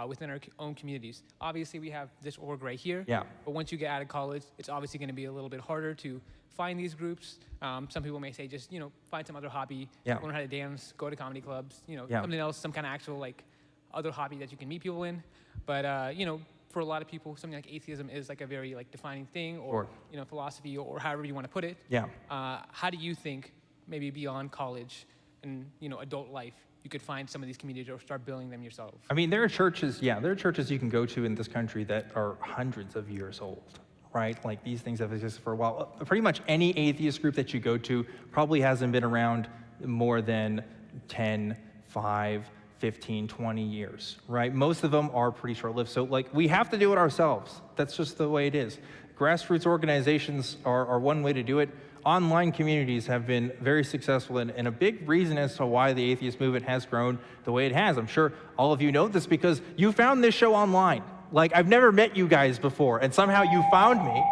within our own communities? Obviously we have this org right here. Yeah. But once you get out of college, it's obviously going to be a little bit harder to find these groups. Some people may say just, you know, find some other hobby, Yeah. learn how to dance, go to comedy clubs, you know, Yeah. something else, some kind of actual like other hobby that you can meet people in. But, you know, for a lot of people, something like atheism is like a very like defining thing, or, Sure. you know, philosophy, or however you want to put it. Yeah. How do you think maybe beyond college and, you know, adult life, you could find some of these communities or start building them yourself? I mean, there are churches, yeah, there are churches you can go to in this country that are hundreds of years old, right? Like these things have existed for a while. Pretty much any atheist group that you go to probably hasn't been around more than 10, 5, 15, 20 years, right? Most of them are pretty short-lived. So like, we have to do it ourselves. That's just the way it is. Grassroots organizations are one way to do it. Online communities have been very successful and a big reason as to why the atheist movement has grown the way it has. I'm sure all of you know this because you found this show online. Like, I've never met you guys before, and somehow you found me.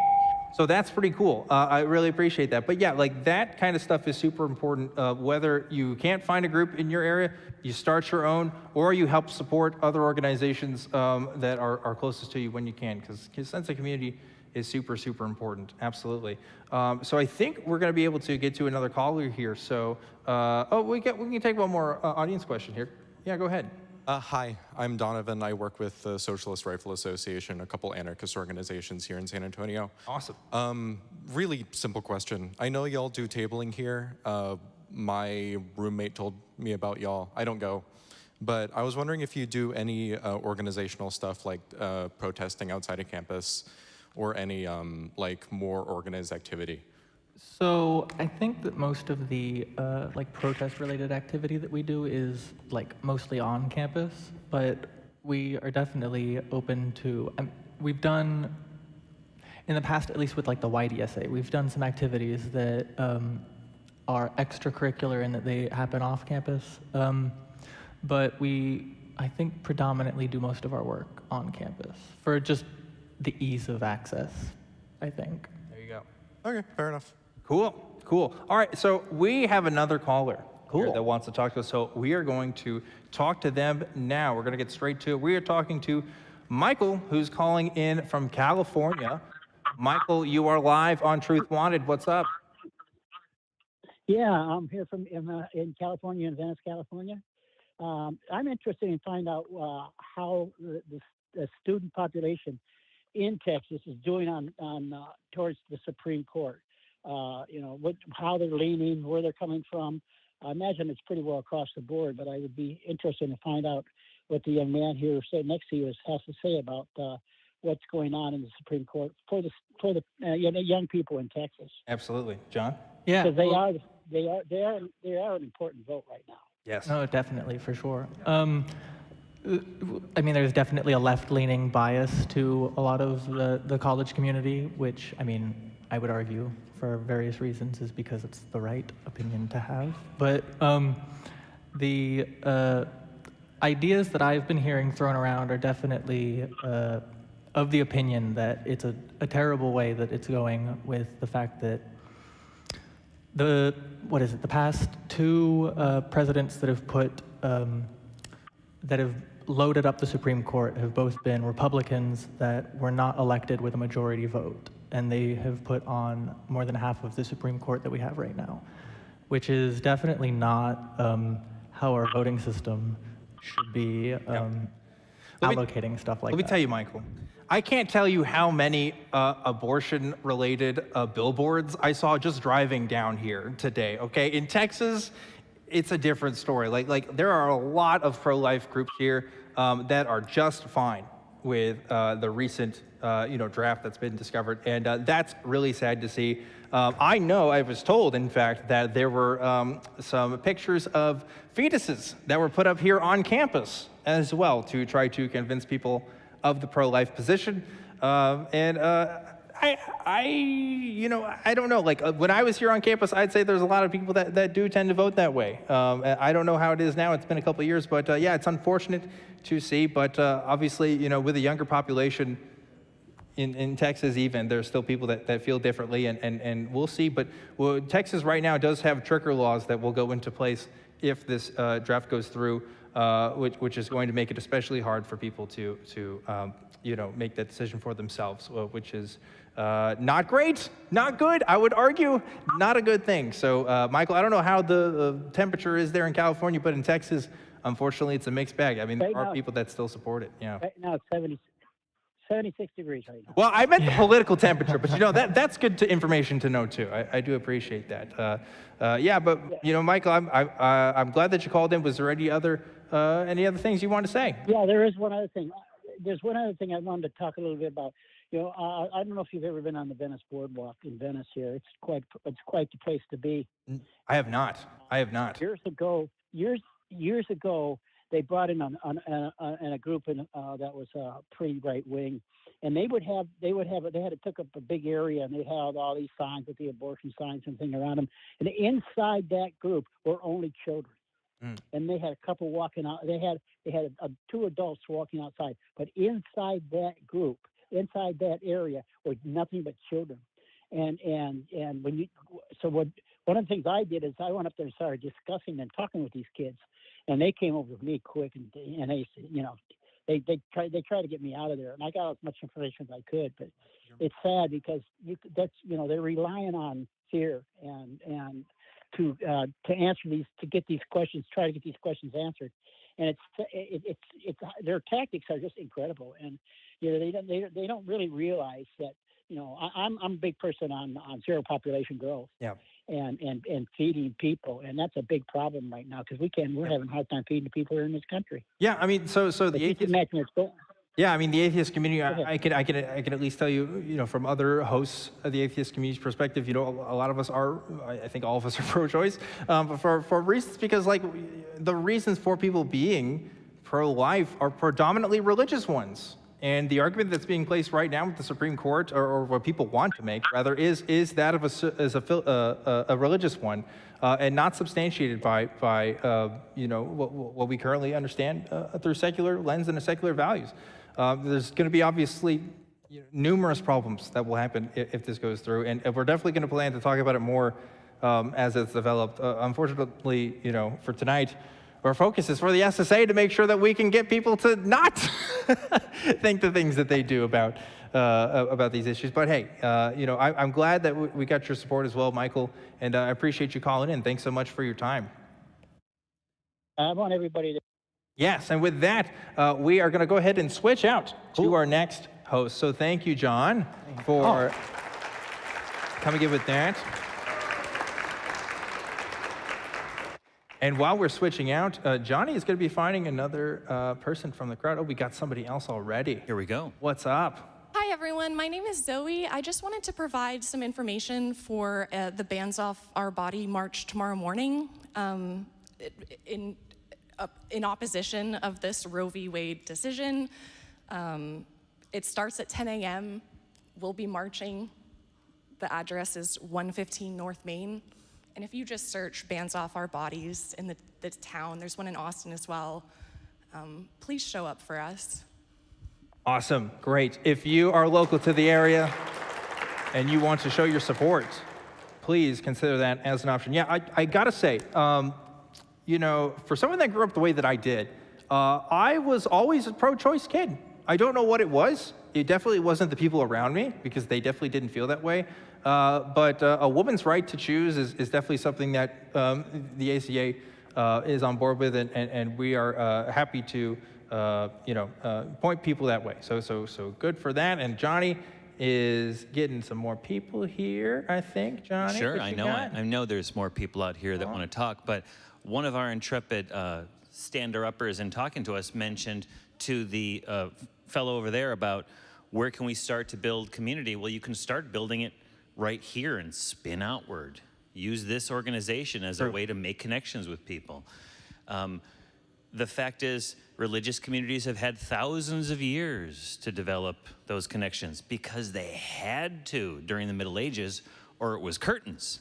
So that's pretty cool. I really appreciate that. But yeah, like that kind of stuff is super important. Whether you can't find a group in your area, you start your own, or you help support other organizations that are closest to you when you can, because sense of community is super, super important. Absolutely. So I think we're going to be able to get to another caller here. So, we can take one more audience question here. Yeah, go ahead. Hi, I'm Donovan. I work with the Socialist Rifle Association, a couple anarchist organizations here in San Antonio. Awesome. Really simple question. I know y'all do tabling here. My roommate told me about y'all. I don't go. But I was wondering if you do any organizational stuff like protesting outside of campus, or any like more organized activity? So I think that most of the like protest-related activity that we do is like mostly on campus, but we are definitely open to. We've done in the past, at least with like the YDSA, we've done some activities that are extracurricular in that they happen off campus, but we, I think, predominantly do most of our work on campus for just the ease of access, I think. There you go. Okay, fair enough. Cool, cool. All right, so we have another caller here that wants to talk to us, so we are going to talk to them now. We're going to get straight to it. We are talking to Michael, who's calling in from California. Michael, you are live on Truth Wanted. What's up? Yeah, I'm here from in California, in Venice, California. I'm interested in finding out how the student population in Texas is doing on towards the Supreme Court. You know, how they're leaning, where they're coming from. I imagine it's pretty well across the board, but I would be interested to find out what the young man here sitting next to you has to say about what's going on in the Supreme Court for the young people in Texas. Absolutely, John. Yeah, because they are an important vote right now. Yes. No, definitely, for sure. I mean, there's definitely a left-leaning bias to a lot of the college community, which, I mean, I would argue for various reasons is because it's the right opinion to have. But the ideas that I've been hearing thrown around are definitely of the opinion that it's a terrible way that it's going, with the fact that the past two presidents that have put that have loaded up the Supreme Court have both been Republicans that were not elected with a majority vote, and they have put on more than half of the Supreme Court that we have right now, which is definitely not how our voting system should be. allocating stuff like that. Let me tell you, Michael, I can't tell you how many abortion-related billboards I saw just driving down here today, okay? In Texas, it's a different story. Like there are a lot of pro-life groups here that are just fine with the recent draft that's been discovered, and that's really sad to see. I know, I was told, in fact, that there were some pictures of fetuses that were put up here on campus as well to try to convince people of the pro-life position. I don't know. Like when I was here on campus, I'd say there's a lot of people that do tend to vote that way. I don't know how it is now. It's been a couple of years, but yeah, it's unfortunate to see. But obviously, with a younger population in Texas, even there's still people that feel differently, and we'll see. But Texas right now does have trigger laws that will go into place if this draft goes through, which is going to make it especially hard for people to make that decision for themselves, which is not great, not good. I would argue not a good thing. So, Michael, I don't know how the temperature is there in California, but in Texas, unfortunately, it's a mixed bag. I mean, there are people that still support it. Yeah. Right now it's 76 degrees right now. Well, I meant the political temperature, but that's good information to know too. I do appreciate that. Yeah, but Michael, I'm glad that you called in. Was there any other things you want to say? Yeah, there is one other thing. There's one other thing I wanted to talk a little bit about. I don't know if you've ever been on the Venice Boardwalk in Venice here. It's quite the place to be. I have not. Years ago, they brought in a group that was pretty right wing, and they had took up a big area, and they had all these signs with the abortion signs and thing around them. And inside that group were only children. And they had a couple walking out. They had two adults walking outside, but inside that group, inside that area, was nothing but children. And one of the things I did is I went up there and started discussing and talking with these kids, and they came over to me quick, and they tried to get me out of there, and I got as much information as I could. But it's sad because they're relying on fear and to answer these, to get these questions, try to get these questions answered, and it's their tactics are just incredible, and they don't really realize that I'm a big person on zero population growth, and feeding people, and that's a big problem right now because we're having a hard time feeding the people here in this country. Yeah, I mean, so the atheist. Yeah, I mean, the atheist community, I can at least tell you, from other hosts of the atheist community's perspective, a lot of us are, I think all of us are pro-choice, but for reasons, because the reasons for people being pro-life are predominantly religious ones. And the argument that's being placed right now with the Supreme Court, or what people want to make, rather, is that of a religious one, and not substantiated by what we currently understand through secular lens and secular values. There's going to be obviously numerous problems that will happen if this goes through, and we're definitely going to plan to talk about it more as it's developed. Unfortunately, for tonight, our focus is for the SSA to make sure that we can get people to not think the things that they do about these issues. But hey, I'm glad that we got your support as well, Michael, and I appreciate you calling in. Thanks so much for your time. I want everybody to. Yes, and with that, we are going to go ahead and switch out to our next host. So thank you, John, for coming in with that. And while we're switching out, Johnny is going to be finding another person from the crowd. Oh, we got somebody else already. Here we go. What's up? Hi, everyone. My name is Zoe. I just wanted to provide some information for the Bands Off Our Body march tomorrow morning in opposition of this Roe v. Wade decision. It starts at 10 a.m. We'll be marching. The address is 115 North Main. And if you just search Bands Off Our Bodies in the town, there's one in Austin as well. Please show up for us. Awesome, great. If you are local to the area and you want to show your support, please consider that as an option. Yeah, I gotta say, for someone that grew up the way that I did, I was always a pro-choice kid. I don't know what it was. It definitely wasn't the people around me, because they definitely didn't feel that way. But a woman's right to choose is definitely something that the ACA is on board with, and we are happy to point people that way. So good for that. And Johnny is getting some more people here, I think. Johnny, sure, what I you know. got? I know there's more people out here that want to talk, but one of our intrepid stander-uppers in talking to us mentioned to the fellow over there about where can we start to build community. Well, you can start building it right here and spin outward. Use this organization as a way to make connections with people. The fact is, religious communities have had thousands of years to develop those connections because they had to during the Middle Ages, or it was curtains.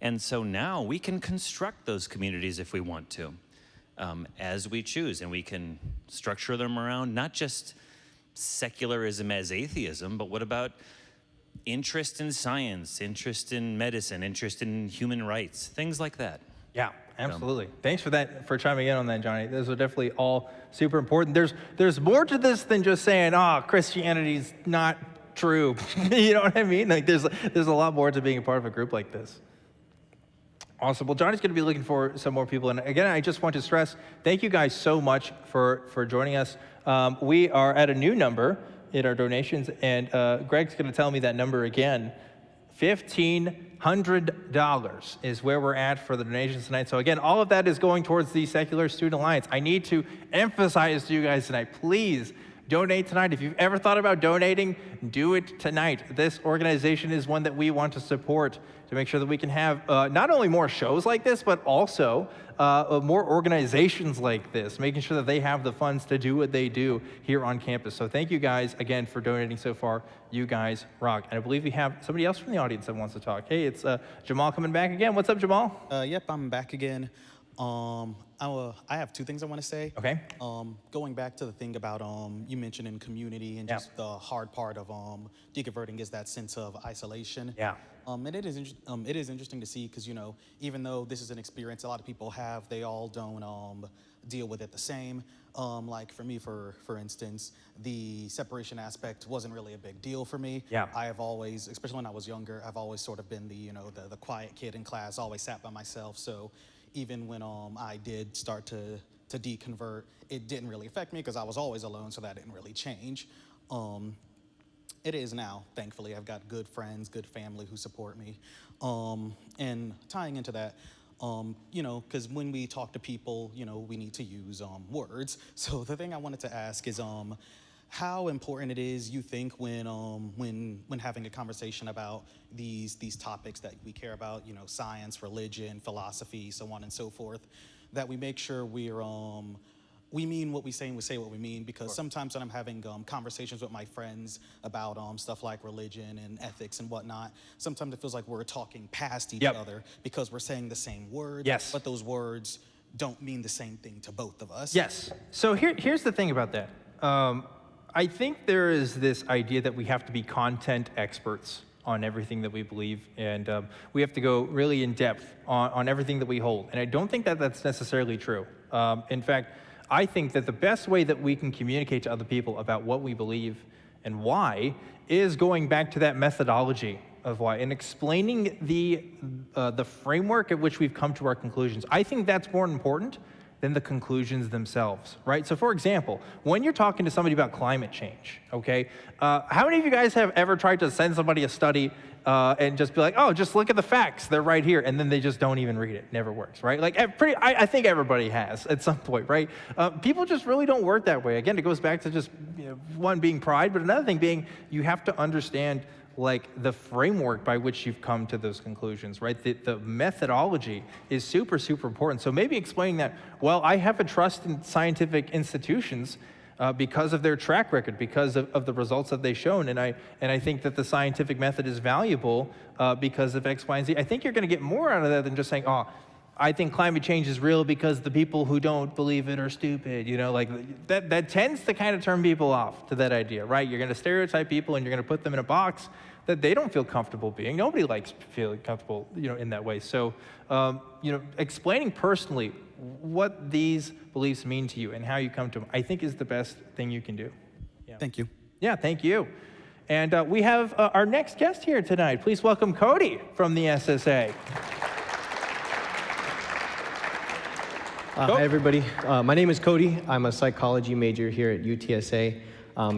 And so now we can construct those communities if we want to, as we choose, and we can structure them around not just secularism as atheism, but what about interest in science, interest in medicine, interest in human rights, things like that. Yeah, absolutely. Thanks for that, for chiming in on that, Johnny. Those are definitely all super important. There's more to this than just saying, Christianity's not true. You know what I mean? Like there's a lot more to being a part of a group like this. Awesome. Well, Johnny's going to be looking for some more people. And again, I just want to stress, thank you guys so much for joining us. We are at a new number in our donations, and Greg's going to tell me that number again. $1,500 is where we're at for the donations tonight. So again, all of that is going towards the Secular Student Alliance. I need to emphasize to you guys tonight, please donate tonight. If you've ever thought about donating, do it tonight. This organization is one that we want to support to make sure that we can have not only more shows like this, but also more organizations like this, making sure that they have the funds to do what they do here on campus. So thank you guys again for donating so far. You guys rock. And I believe we have somebody else from the audience that wants to talk. Hey, it's Jamal coming back again. What's up, Jamal? Yep, I'm back again. I have two things I want to say. Okay. Going back to the thing about you mentioned in community and just the hard part of deconverting is that sense of isolation. Yeah. And it is interesting to see because even though this is an experience a lot of people have, they all don't deal with it the same. Like for me, for instance, the separation aspect wasn't really a big deal for me. Yeah. I have always, especially when I was younger, I've always sort of been the the quiet kid in class, always sat by myself. So even when I did start to deconvert, it didn't really affect me because I was always alone, so that didn't really change. It is now, thankfully. I've got good friends, good family who support me. And tying into that, because when we talk to people, we need to use words. So the thing I wanted to ask is how important it is, you think, when having a conversation about these topics that we care about, science, religion, philosophy, so on and so forth, that we make sure we mean what we say and we say what we mean, because sometimes when I'm having conversations with my friends about stuff like religion and ethics and whatnot, sometimes it feels like we're talking past each other because we're saying the same words, but those words don't mean the same thing to both of us. Yes. So here's the thing about that. I think there is this idea that we have to be content experts on everything that we believe, and we have to go really in depth on everything that we hold. And I don't think that that's necessarily true. In fact, I think that the best way that we can communicate to other people about what we believe and why is going back to that methodology of why and explaining the framework at which we've come to our conclusions. I think that's more important than the conclusions themselves, right? So for example, when you're talking to somebody about climate change, okay, how many of you guys have ever tried to send somebody a study and just be like, oh, just look at the facts, they're right here, and then they just don't even read it? Never works, right? Like, I think everybody has at some point, right? People just really don't work that way. Again, it goes back to just one being pride, but another thing being you have to understand like the framework by which you've come to those conclusions, right? The methodology is super, super important. So maybe explaining that, well, I have a trust in scientific institutions because of their track record, because of the results that they've shown. And I think that the scientific method is valuable because of X, Y, and Z. I think you're gonna get more out of that than just saying, oh, I think climate change is real because the people who don't believe it are stupid. Like that tends to kind of turn people off to that idea, right? You're gonna stereotype people and you're gonna put them in a box that they don't feel comfortable being. Nobody likes feeling comfortable, in that way. So, explaining personally what these beliefs mean to you and how you come to them, I think is the best thing you can do. Yeah. Thank you. Yeah, thank you. And we have our next guest here tonight. Please welcome Cody from the SSA. Hi, everybody. My name is Cody. I'm a psychology major here at UTSA,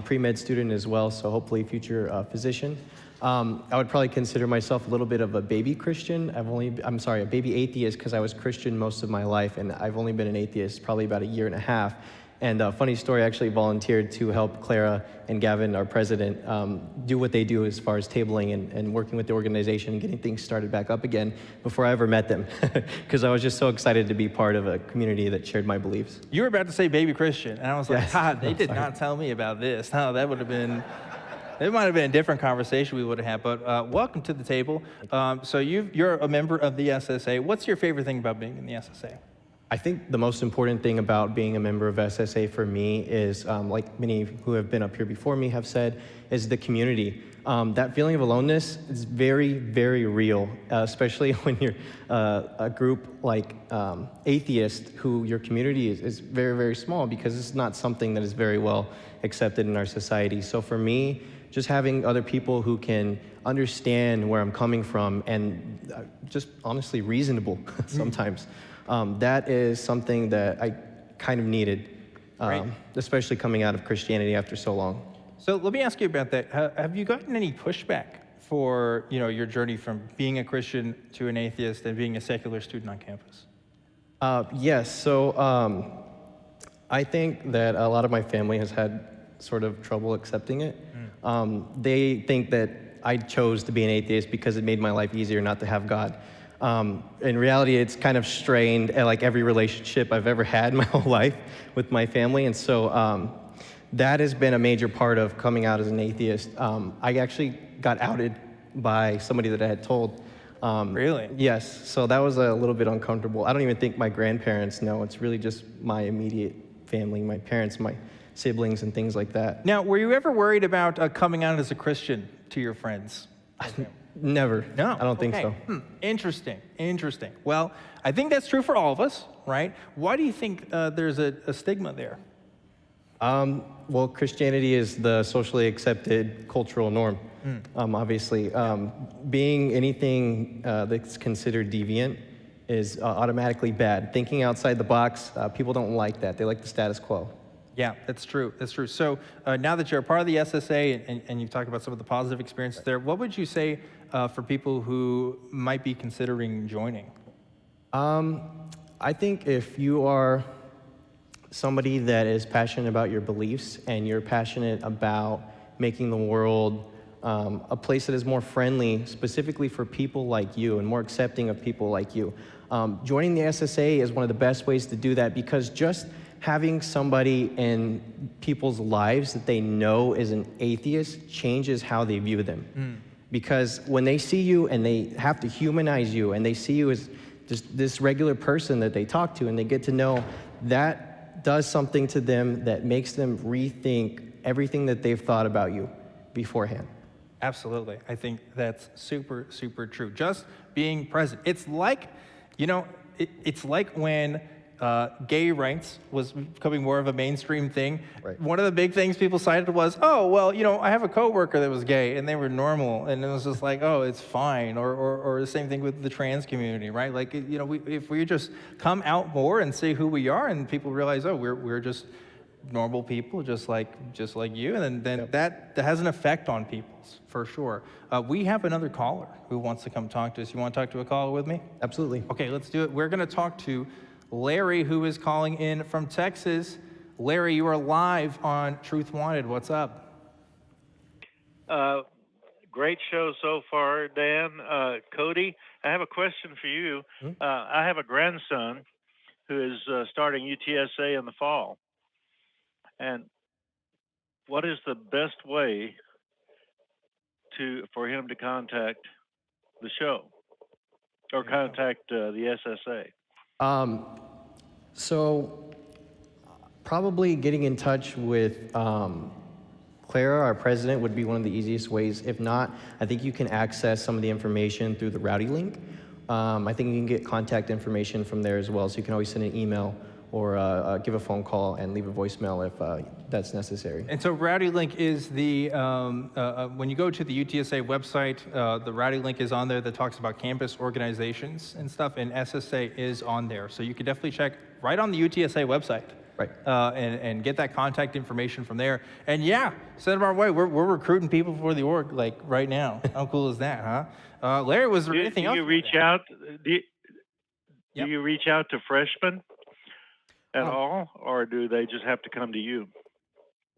pre-med student as well, so hopefully future physician. I would probably consider myself a little bit of a baby Christian. A baby atheist, because I was Christian most of my life, and I've only been an atheist probably about a year and a half. And funny story, I actually volunteered to help Clara and Gavin, our president, do what they do as far as tabling and working with the organization and getting things started back up again before I ever met them, because I was just so excited to be part of a community that shared my beliefs. You were about to say baby Christian, and I was like, Yes. God, they did not tell me about this. No, that would have been, it might have been a different conversation we would have had, but welcome to the table. So you're a member of the SSA. What's your favorite thing about being in the SSA? I think the most important thing about being a member of SSA for me is, like many who have been up here before me have said, is the community. That feeling of aloneness is very, very real, especially when you're a group like Atheist, who your community is very, very small, because it's not something that is very well accepted in our society. So for me, just having other people who can understand where I'm coming from and just honestly reasonable sometimes. That is something that I kind of needed, especially coming out of Christianity after so long. So let me ask you about that. Have you gotten any pushback for your journey from being a Christian to an atheist and being a secular student on campus? Yes, so I think that a lot of my family has had sort of trouble accepting it. They think that I chose to be an atheist because it made my life easier not to have God. In reality, it's kind of strained like every relationship I've ever had in my whole life with my family, and so that has been a major part of coming out as an atheist. I actually got outed by somebody that I had told. Really? Yes, so that was a little bit uncomfortable. I don't even think my grandparents know. It's really just my immediate family, my parents, my siblings, and things like that. Now, were you ever worried about coming out as a Christian to your friends? Never. No. I don't think Okay. so. Interesting. Interesting. Well, I think that's true for all of us, right? Why do you think there's a stigma there? Well, Christianity is the socially accepted cultural norm, obviously. Being anything that's considered deviant is automatically bad. Thinking outside the box, people don't like that. They like the status quo. Yeah, that's true. That's true. So now that you're a part of the SSA and you've talked about some of the positive experiences there, what would you say for people who might be considering joining? I think if you are somebody that is passionate about your beliefs and you're passionate about making the world a place that is more friendly, specifically for people like you and more accepting of people like you, joining the SSA is one of the best ways to do that, because just having somebody in people's lives that they know is an atheist changes how they view them. Because when they see you and they have to humanize you and they see you as just this regular person that they talk to and they get to know, that does something to them that makes them rethink everything that they've thought about you beforehand. Absolutely. I think that's super, super true. Just being present. It's like, it's like when gay rights was becoming more of a mainstream thing. Right. One of the big things people cited was, oh, well, I have a coworker that was gay and they were normal, and it was just like, oh, it's fine. Or the same thing with the trans community, right? Like, if we just come out more and say who we are, and people realize, oh, we're just normal people, just like you, and then that has an effect on people, for sure. We have another caller who wants to come talk to us. You want to talk to a caller with me? Absolutely. Okay, let's do it. We're going to talk to Larry, who is calling in from Texas. Larry, you are live on Truth Wanted. What's up? Great show so far, Dan. Cody, I have a question for you. I have a grandson who is starting UTSA in the fall. And what is the best way for him to contact the show or contact the SSA? So probably getting in touch with Clara, our president, would be one of the easiest ways. If not, I think you can access some of the information through the Rowdy link. I think you can get contact information from there as well, so you can always send an email or give a phone call and leave a voicemail if that's necessary. And so Rowdy Link is the, when you go to the UTSA website, the Rowdy Link is on there that talks about campus organizations and stuff, and SSA is on there. So you can definitely check right on the UTSA website. Right. And get that contact information from there. And yeah, send them our way. We're recruiting people for the org, like right now. How cool is that, huh? Larry, was there anything else? Do you reach out? Do you reach out to freshmen at all, or do they just have to come to you?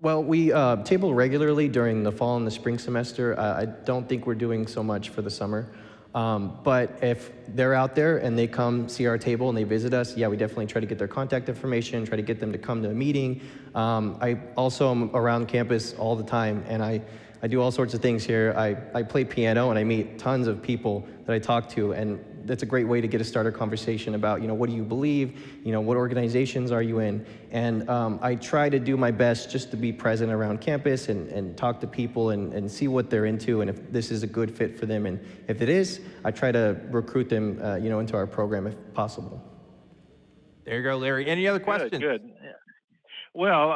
Well, we table regularly during the fall and the spring semester. I don't think we're doing so much for the summer. But if they're out there and they come see our table and they visit us, yeah, we definitely try to get their contact information, try to get them to come to a meeting. I also am around campus all the time, and I do all sorts of things here. I play piano, and I meet tons of people that I talk to, and that's a great way to get a starter conversation about, what do you believe, what organizations are you in? And I try to do my best just to be present around campus and talk to people and see what they're into and if this is a good fit for them. And if it is, I try to recruit them, into our program if possible. There you go, Larry. Any other questions? Good. Well,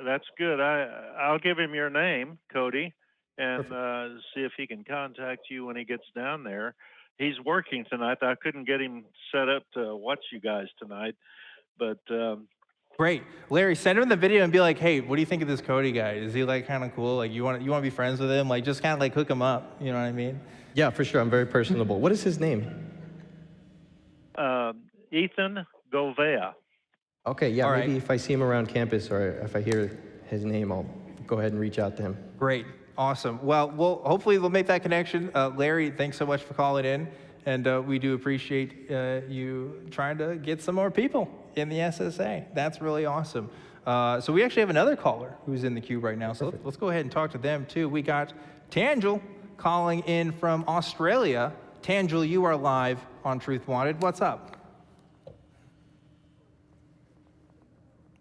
that's good. I'll give him your name, Cody, and see if he can contact you when he gets down there. He's working tonight. I couldn't get him set up to watch you guys tonight, but great, Larry. Send him the video and be like, "Hey, what do you think of this Cody guy? Is he like kind of cool? Like you want to be friends with him? Like just kind of like hook him up. You know what I mean?" Yeah, for sure. I'm very personable. What is his name? Ethan Govea. Okay, yeah. All Maybe right. if I see him around campus or if I hear his name, I'll go ahead and reach out to him. Great. Awesome. Well, hopefully we'll make that connection. Larry, thanks so much for calling in. And we do appreciate you trying to get some more people in the SSA. That's really awesome. So we actually have another caller who's in the queue right now. So let's go ahead and talk to them too. We got Tanjil calling in from Australia. Tanjil, you are live on Truth Wanted. What's up?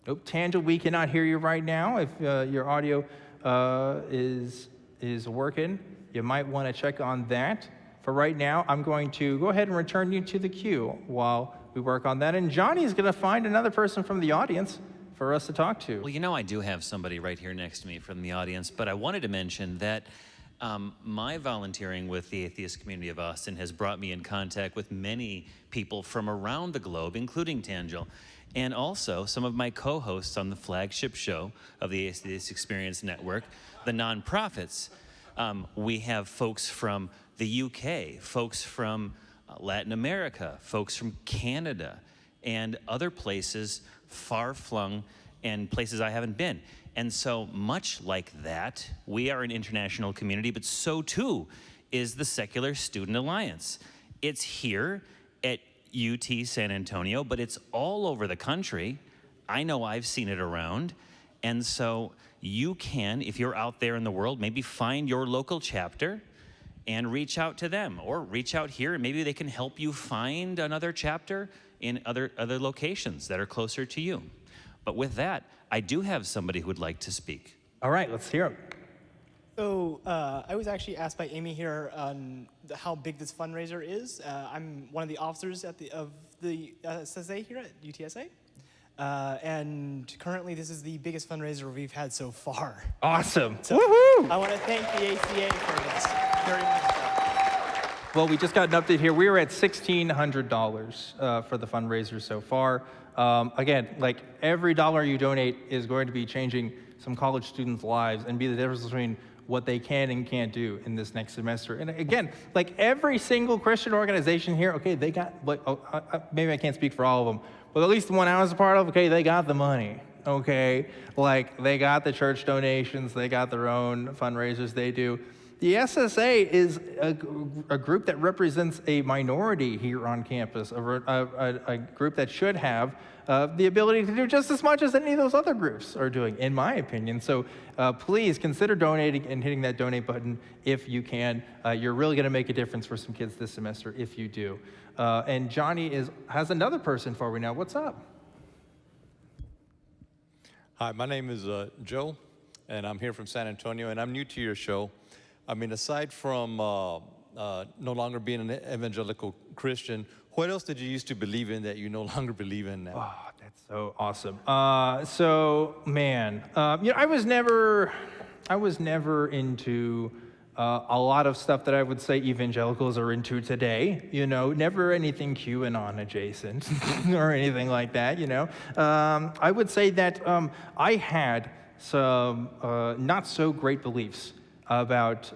Oh, Tanjil, we cannot hear you right now. If your audio is working, you might want to check on that. For right now, I'm going to go ahead and return you to the queue while we work on that. And Johnny's going to find another person from the audience for us to talk to. Well, I do have somebody right here next to me from the audience, but I wanted to mention that my volunteering with the Atheist community of Austin has brought me in contact with many people from around the globe, including Tanjil, and also some of my co-hosts on the flagship show of the Atheist Experience Network, the nonprofits. We have folks from the UK, folks from Latin America, folks from Canada, and other places far-flung and places I haven't been. And so much like that, we are an international community, but so too is the Secular Student Alliance. It's here at UT San Antonio, but it's all over the country. I know I've seen it around. And so you can, if you're out there in the world, maybe find your local chapter and reach out to them, or reach out here and maybe they can help you find another chapter in other locations that are closer to you. But with that, I do have somebody who would like to speak. All right, let's hear him. So I was actually asked by Amy here on how big this fundraiser is. I'm one of the officers of the SSA here at UTSA. And currently this is the biggest fundraiser we've had so far. Awesome. So woohoo! I want to thank the ACA for this very much. Well, we just got an update here. We were at $1,600 for the fundraiser so far. Again, like every dollar you donate is going to be changing some college students' lives and be the difference between what they can and can't do in this next semester. And again, like every single Christian organization here, okay, they got, maybe I can't speak for all of them, but at least the one I was a part of, okay, they got the money, okay? Like they got the church donations, they got their own fundraisers they do. The SSA is a group that represents a minority here on campus, a group that should have the ability to do just as much as any of those other groups are doing, in my opinion. So please consider donating and hitting that donate button if you can. You're really going to make a difference for some kids this semester if you do. And Johnny has another person for me now. What's up? Hi, my name is Joe, and I'm here from San Antonio, and I'm new to your show. I mean, aside from no longer being an evangelical Christian, what else did you used to believe in that you no longer believe in now? Oh, that's so awesome. I was never into a lot of stuff that I would say evangelicals are into today. Never anything QAnon adjacent or anything like that. I would say that I had some not so great beliefs about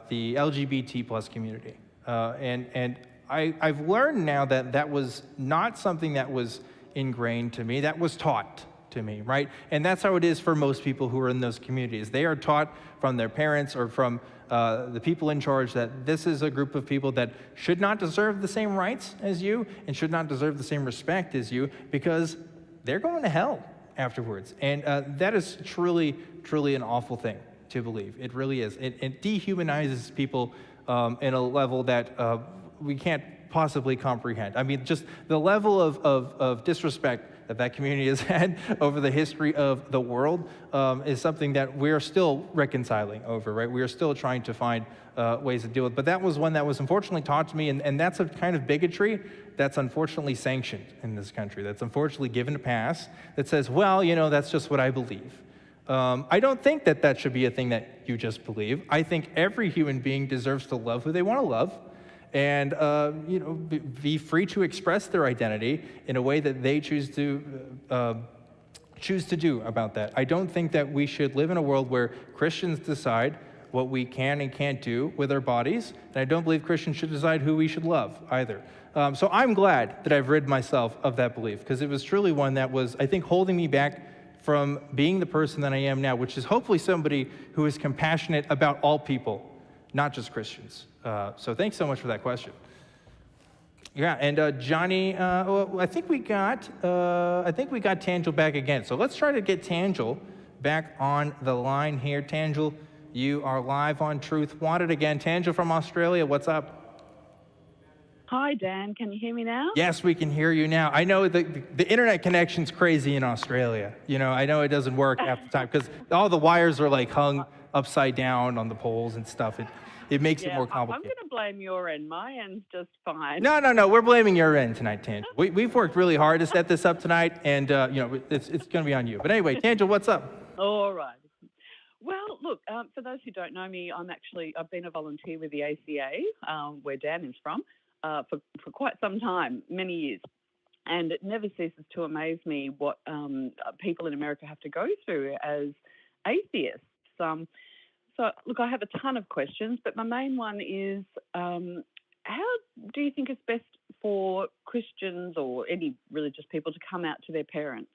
the LGBT plus community, and I've learned now that that was not something that was ingrained to me, that was taught to me, right? And that's how it is for most people who are in those communities. They are taught from their parents or from the people in charge that this is a group of people that should not deserve the same rights as you and should not deserve the same respect as you because they're going to hell afterwards. And that is truly, truly an awful thing to believe. It really is. It dehumanizes people in a level that we can't possibly comprehend. I mean, just the level of disrespect that community has had over the history of the world is something that we're still reconciling over, right? We are still trying to find ways to deal with. But that was one that was unfortunately taught to me, and that's a kind of bigotry that's unfortunately sanctioned in this country, that's unfortunately given a pass, that says, well, that's just what I believe. I don't think that that should be a thing that you just believe. I think every human being deserves to love who they want to love, and be free to express their identity in a way that they choose to do about that. I don't think that we should live in a world where Christians decide what we can and can't do with our bodies, and I don't believe Christians should decide who we should love either. So I'm glad that I've rid myself of that belief, because it was truly one that was, I think, holding me back from being the person that I am now, which is hopefully somebody who is compassionate about all people, not just Christians. So thanks so much for that question. Yeah, and Johnny, I think we got Tanjil back again. So let's try to get Tanjil back on the line here. Tanjil, you are live on Truth Wanted again. Tanjil from Australia, what's up? Hi, Dan. Can you hear me now? Yes, we can hear you now. I know the internet connection's crazy in Australia. I know it doesn't work half the time because all the wires are like hung upside down on the poles and stuff. It makes it more complicated. I'm going to blame your end. My end's just fine. No. We're blaming your end tonight, Tanjil. We've worked really hard to set this up tonight, and it's going to be on you. But anyway, Tanjil, what's up? All right. Well, look, for those who don't know me, I've been a volunteer with the ACA, where Dan is from, for quite some time, many years. And it never ceases to amaze me what people in America have to go through as atheists. So, look, I have a ton of questions, but my main one is, how do you think it's best for Christians or any religious people to come out to their parents?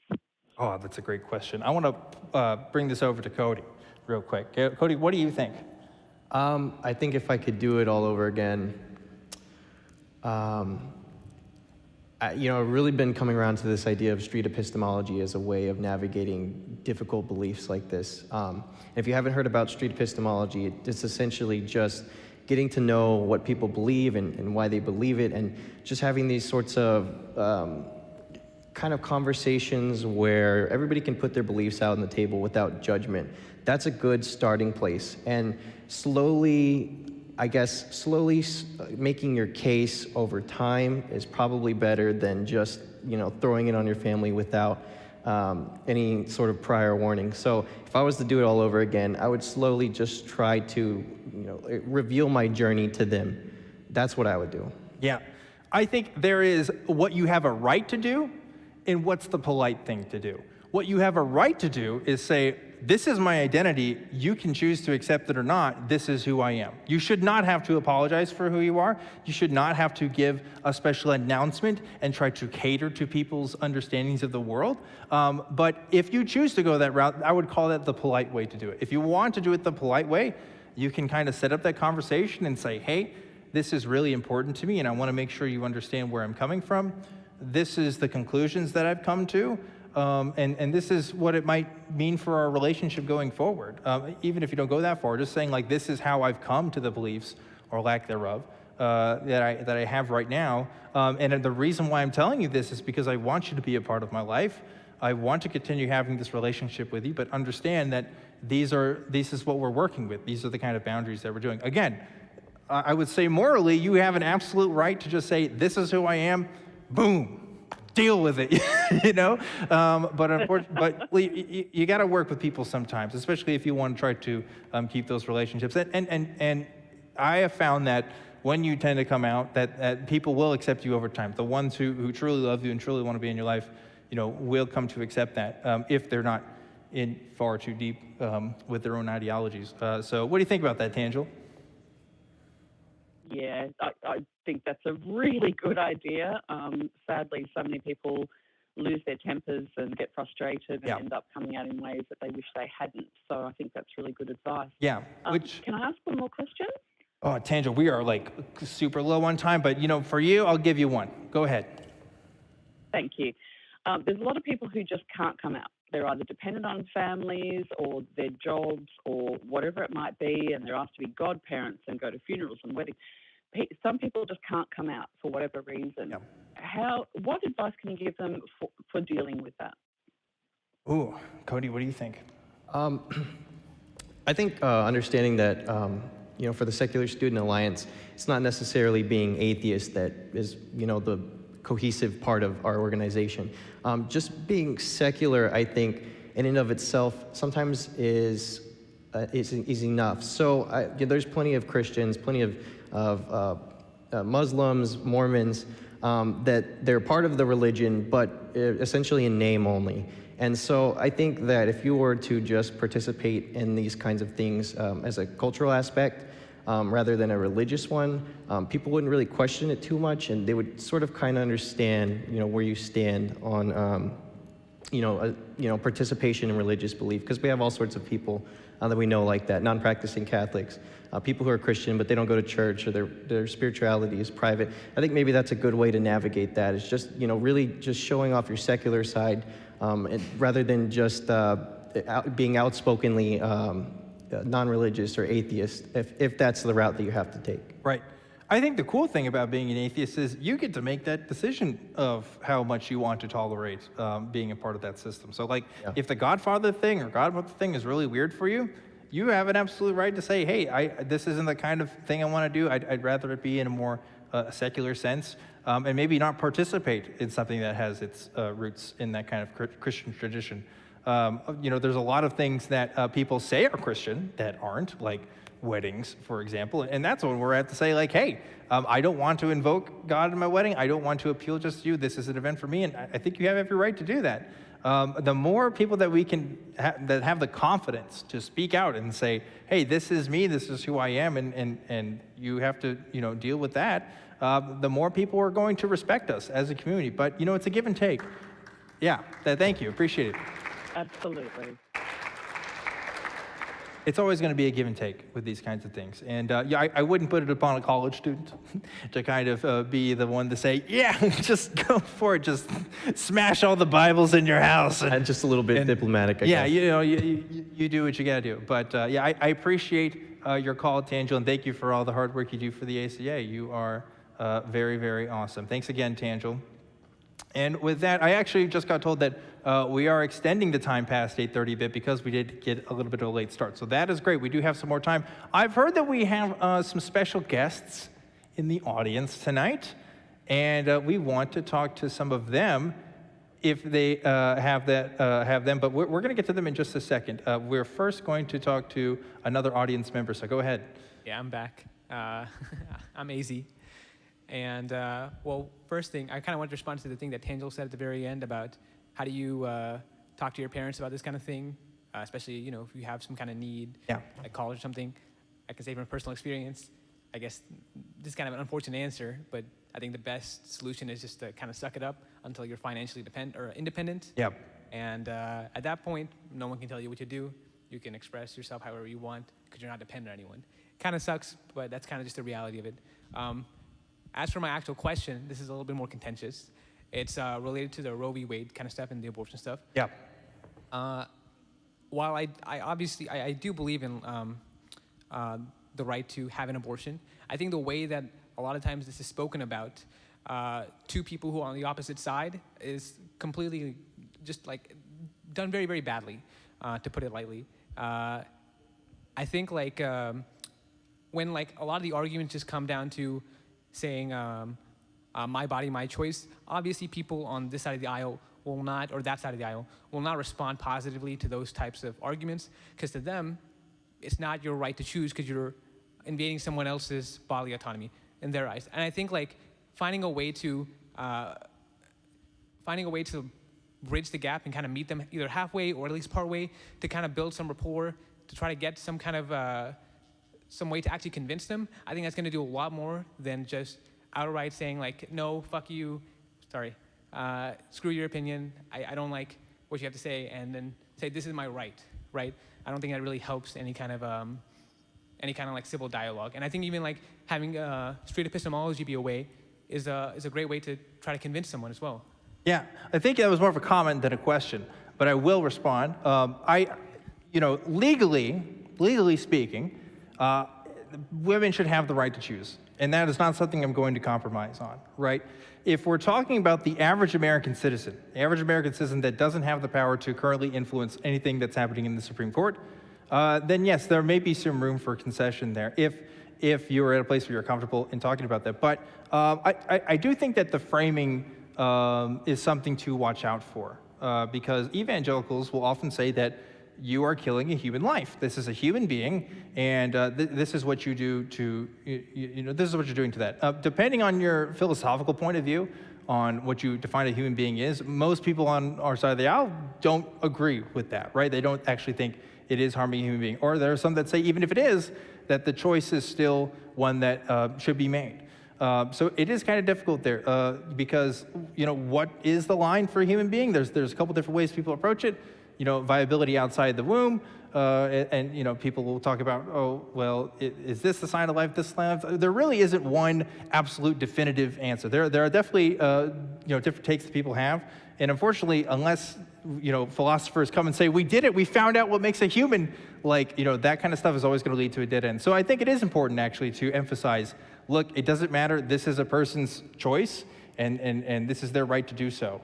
Oh, that's a great question. I want to bring this over to Cody real quick. Cody, what do you think? I think if I could do it all over again, I've really been coming around to this idea of street epistemology as a way of navigating difficult beliefs like this. If you haven't heard about street epistemology, it's essentially just getting to know what people believe and why they believe it, and just having these sorts of kind of conversations where everybody can put their beliefs out on the table without judgment. That's a good starting place. And slowly making your case over time is probably better than just, throwing it on your family without any sort of prior warning. So if I was to do it all over again, I would slowly just try to, reveal my journey to them. That's what I would do. Yeah. I think there is what you have a right to do and what's the polite thing to do. What you have a right to do is say, this is my identity, you can choose to accept it or not, this is who I am. You should not have to apologize for who you are. You should not have to give a special announcement and try to cater to people's understandings of the world. But if you choose to go that route, I would call that the polite way to do it. If you want to do it the polite way, you can kind of set up that conversation and say, hey, this is really important to me and I want to make sure you understand where I'm coming from. This is the conclusions that I've come to. And this is what it might mean for our relationship going forward. Even if you don't go that far, just saying like, this is how I've come to the beliefs or lack thereof that I have right now. And the reason why I'm telling you this is because I want you to be a part of my life. I want to continue having this relationship with you, but understand that this is what we're working with. These are the kind of boundaries that we're doing. Again, I would say morally, you have an absolute right to just say, this is who I am, boom, deal with it, you know? But unfortunately, you got to work with people sometimes, especially if you want to try to keep those relationships. And I have found that when you tend to come out, that people will accept you over time. The ones who truly love you and truly want to be in your life, you know, will come to accept that if they're not in far too deep with their own ideologies. So what do you think about that, Tanjil? Yeah, I think that's a really good idea. Sadly, so many people lose their tempers and get frustrated and end up coming out in ways that they wish they hadn't. So I think that's really good advice. Yeah. Can I ask one more question? Oh, Tanjil, we are like super low on time, but you know, for you, I'll give you one. Go ahead. Thank you. There's a lot of people who just can't come out. They're either dependent on families or their jobs or whatever it might be, and they're asked to be godparents and go to funerals and weddings. Some people just can't come out for whatever reason. What advice can you give them for dealing with that? Ooh, Cody, what do you think? I think understanding that, you know, for the Secular Student Alliance, it's not necessarily being atheist that is, you know, the cohesive part of our organization. Just being secular, I think, in and of itself, sometimes is enough. So there's plenty of Christians, plenty of Muslims, Mormons, that they're part of the religion, but essentially in name only. And so I think that if you were to just participate in these kinds of things as a cultural aspect, rather than a religious one, people wouldn't really question it too much, and they would sort of kind of understand, you know, where you stand on, you know, participation in religious belief, because we have all sorts of people that we know like that, non-practicing Catholics, people who are Christian but they don't go to church, or their spirituality is private. I think maybe that's a good way to navigate that. It's just, you know, really just showing off your secular side, rather than just being outspokenly non-religious or atheist, if that's the route that you have to take. Right. I think the cool thing about being an atheist is you get to make that decision of how much you want to tolerate being a part of that system. So like, if the Godfather thing or Godmother thing is really weird for you, you have an absolute right to say, hey, this isn't the kind of thing I want to do. I'd rather it be in a more secular sense, and maybe not participate in something that has its roots in that kind of Christian tradition. You know, there's a lot of things that people say are Christian that aren't, like weddings, for example. And that's when we're at to say, like, hey, I don't want to invoke God in my wedding. I don't want to appeal just to you. This is an event for me. And I think you have every right to do that. The more people that we can that have the confidence to speak out and say, hey, this is me, this is who I am, and you have to, you know, deal with that, the more people are going to respect us as a community. But, you know, it's a give and take. Yeah, thank you. Appreciate it. Absolutely. It's always going to be a give and take with these kinds of things. And yeah, I wouldn't put it upon a college student to kind of be the one to say, yeah, just go for it. Just smash all the Bibles in your house. And just a little bit diplomatic, I guess. You know, you do what you got to do. But yeah, I appreciate your call, Tanjil, and thank you for all the hard work you do for the ACA. You are very, very awesome. Thanks again, Tanjil. And with that, I actually just got told that we are extending the time past 8:30 a bit because we did get a little bit of a late start. So that is great. We do have some more time. I've heard that we have some special guests in the audience tonight, and we want to talk to some of them if they have them. But we're going to get to them in just a second. We're first going to talk to another audience member. So go ahead. Yeah, I'm back. I'm AZ. And, well, first thing, I kind of want to respond to the thing that Tanjil said at the very end about how do you talk to your parents about this kind of thing, especially, you know, if you have some kind of need, like college or something. I can say from personal experience, I guess this is kind of an unfortunate answer, but I think the best solution is just to kind of suck it up until you're financially independent. Yep. And at that point, no one can tell you what to do. You can express yourself however you want because you're not dependent on anyone. Kind of sucks, but that's kind of just the reality of it. As for my actual question, this is a little bit more contentious. It's related to the Roe v. Wade kind of stuff and the abortion stuff. Yeah. While I obviously do believe in the right to have an abortion, I think the way that a lot of times this is spoken about to people who are on the opposite side is completely just like done very, very badly, to put it lightly. I think like when like a lot of the arguments just come down to saying my body, my choice, obviously people on this side of the aisle will not, or that side of the aisle, will not respond positively to those types of arguments, because to them, it's not your right to choose because you're invading someone else's bodily autonomy in their eyes. And I think like finding a way to bridge the gap and kind of meet them either halfway or at least part way to kind of build some rapport, to try to get some kind of some way to actually convince them. I think that's going to do a lot more than just outright saying like, no, fuck you, sorry, screw your opinion, I don't like what you have to say, and then say this is my right? I don't think that really helps any kind of like civil dialogue. And I think even like having street epistemology be a way is a great way to try to convince someone as well. Yeah, I think that was more of a comment than a question, but I will respond. Legally speaking, women should have the right to choose, and that is not something I'm going to compromise on, right? If we're talking about the average American citizen that doesn't have the power to currently influence anything that's happening in the Supreme Court, then yes, there may be some room for concession there if you're at a place where you're comfortable in talking about that. But I do think that the framing is something to watch out for, because evangelicals will often say that you are killing a human life. This is a human being, and this is what you do to, this is what you're doing to that. Depending on your philosophical point of view on what you define a human being is, most people on our side of the aisle don't agree with that, right? They don't actually think it is harming a human being. Or there are some that say, even if it is, that the choice is still one that should be made. So it is kind of difficult there because, what is the line for a human being? There's a couple different ways people approach it. Viability outside the womb, and people will talk about, oh, well, is this the sign of life, this sign of life? There really isn't one absolute definitive answer. There are definitely, different takes that people have, and unfortunately, unless, philosophers come and say, we did it, we found out what makes a human, that kind of stuff is always going to lead to a dead end. So I think it is important, actually, to emphasize, look, it doesn't matter, this is a person's choice, and this is their right to do so,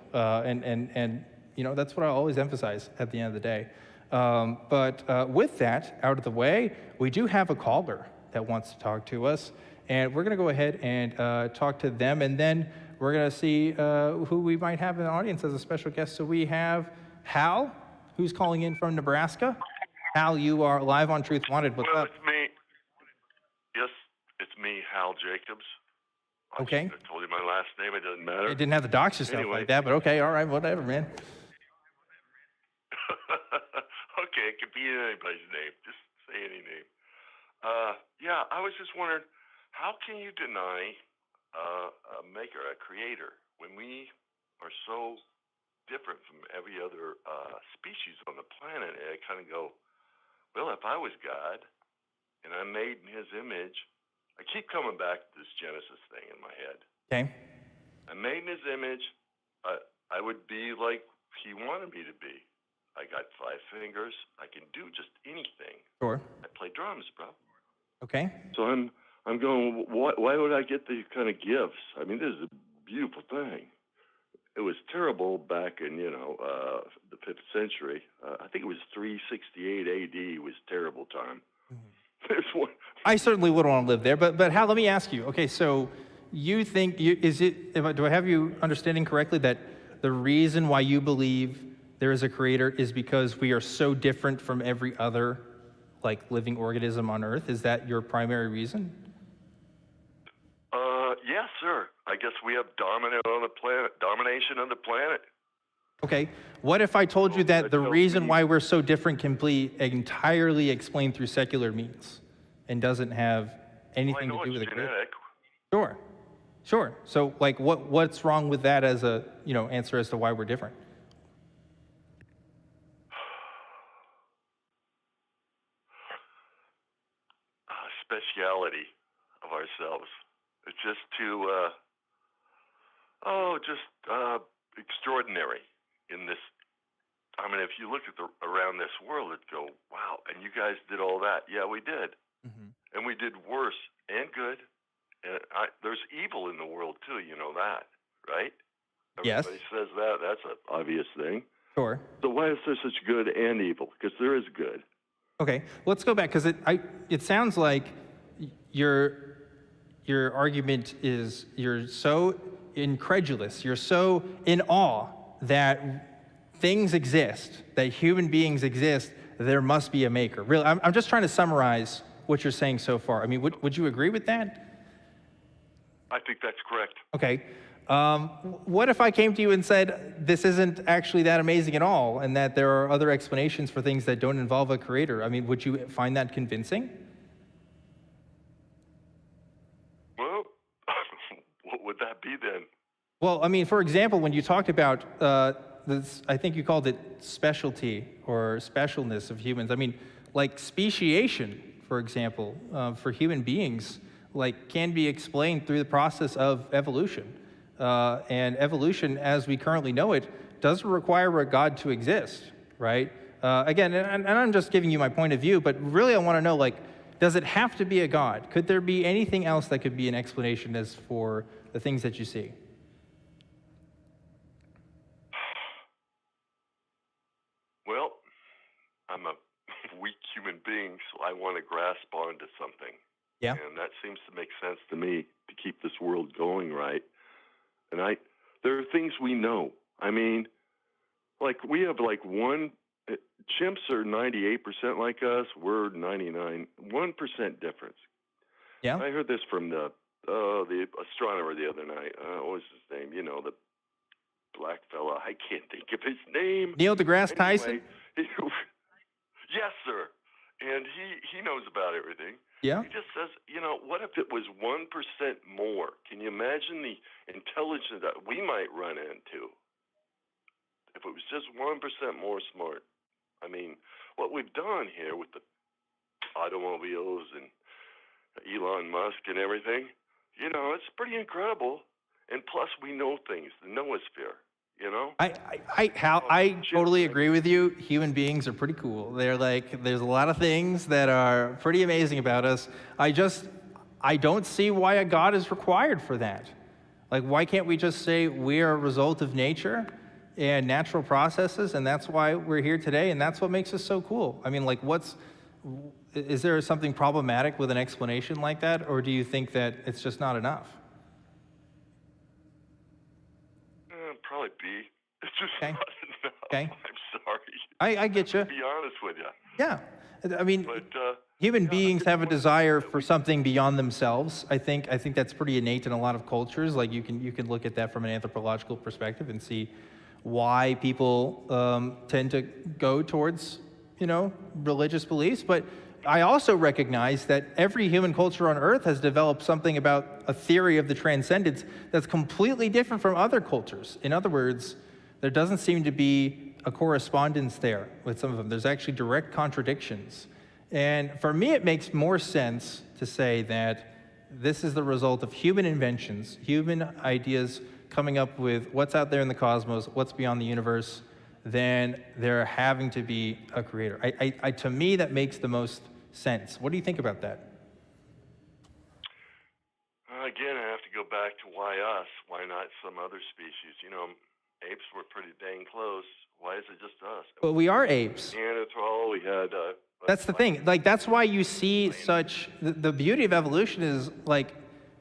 that's what I always emphasize at the end of the day. But with that out of the way, we do have a caller that wants to talk to us. And we're going to go ahead and talk to them. And then we're going to see who we might have in the audience as a special guest. So we have Hal, who's calling in from Nebraska. Hal, you are live on Truth Wanted. What's up? It's me. Yes, it's me, Hal Jacobs. Okay. I told you my last name. It doesn't matter. It didn't have to dox yourself like that, but okay, all right, whatever, man. Okay, it could be anybody's name. Just say any name. I was just wondering, how can you deny a maker, a creator, when we are so different from every other species on the planet? And I kind of go, well, if I was God and I'm made in His image, I keep coming back to this Genesis thing in my head. Okay. I'm made in His image. I would be like He wanted me to be. I got 5 fingers. I can do just anything. Sure. I play drums, bro. Okay. So I'm going, why would I get these kind of gifts? I mean, this is a beautiful thing. It was terrible back in, the 5th century. I think it was 368 AD was a terrible time. Mm-hmm. I certainly wouldn't want to live there, but Hal, let me ask you. Okay, so you think, do I have you understanding correctly that the reason why you believe there is a creator is because we are so different from every other living organism on Earth? Is that your primary reason? Yes, sir. I guess we have domination on the planet. Okay. What if I told you that the reason why we're so different can be entirely explained through secular means and doesn't have anything to do with it? Sure. Sure. So what's wrong with that as a answer as to why we're different? Speciality of ourselves. It's just too, extraordinary in this. I mean, if you look at around this world, it'd go, wow, and you guys did all that. Yeah, we did. Mm-hmm. And we did worse and good. And there's evil in the world, too. You know that, right? Yes. Everybody says that. That's an obvious thing. Sure. So why is there such good and evil? Because there is good. Okay, let's go back, because it sounds like your argument is you're so incredulous, you're so in awe that things exist, that human beings exist, there must be a maker. Really, I'm just trying to summarize what you're saying so far. I mean, would you agree with that? I think that's correct. Okay. What if I came to you and said, this isn't actually that amazing at all, and that there are other explanations for things that don't involve a creator? I mean, would you find that convincing? Well, what would that be then? Well, I mean, for example, when you talked about this, I think you called it specialty or specialness of humans. I mean, like speciation, for example, for human beings, like can be explained through the process of evolution. And evolution, as we currently know it, doesn't require a God to exist, right? Again, and I'm just giving you my point of view, but really I want to know, like, does it have to be a God? Could there be anything else that could be an explanation as for the things that you see? Well, I'm a weak human being, so I want to grasp onto something. Yeah. And that seems to make sense to me to keep this world going right. And there are things we know. I mean, like we have like chimps are 98% like us. We're 99, 1% difference. Yeah. I heard this from the astronomer the other night. What was his name? You know, the black fella. I can't think of his name. Neil deGrasse Tyson? Yes, sir. And he knows about everything. Yeah. He just says, you know, what if it was 1% more? Can you imagine the intelligence that we might run into if it was just 1% more smart? I mean, what we've done here with the automobiles and Elon Musk and everything, you know, it's pretty incredible. And plus, we know things, the noosphere. You know? Hal, I totally agree with you. Human beings are pretty cool. They're like, there's a lot of things that are pretty amazing about us. I don't see why a God is required for that. Like, why can't we just say we are a result of nature and natural processes, and that's why we're here today, and that's what makes us so cool? I mean, like, is there something problematic with an explanation like that, or do you think that it's just not enough? Probably B. It's just not enough. Okay. I'm sorry. I get you. To be honest with you. Yeah. I mean, human beings have a desire for something beyond themselves. I think that's pretty innate in a lot of cultures. Like you can look at that from an anthropological perspective and see why people tend to go towards, you know, religious beliefs. But I also recognize that every human culture on Earth has developed something about a theory of the transcendence that's completely different from other cultures. In other words, there doesn't seem to be a correspondence there with some of them. There's actually direct contradictions. And for me, it makes more sense to say that this is the result of human inventions, human ideas coming up with what's out there in the cosmos, what's beyond the universe, than there having to be a creator. To me, that makes the most sense. What do you think about that? Again, I have to go back to why us? Why not some other species? You know, apes were pretty dang close. Why is it just us? Well, we are apes. Neanderthal, we had... That's the thing. Like, that's why you see such... The beauty of evolution is, like,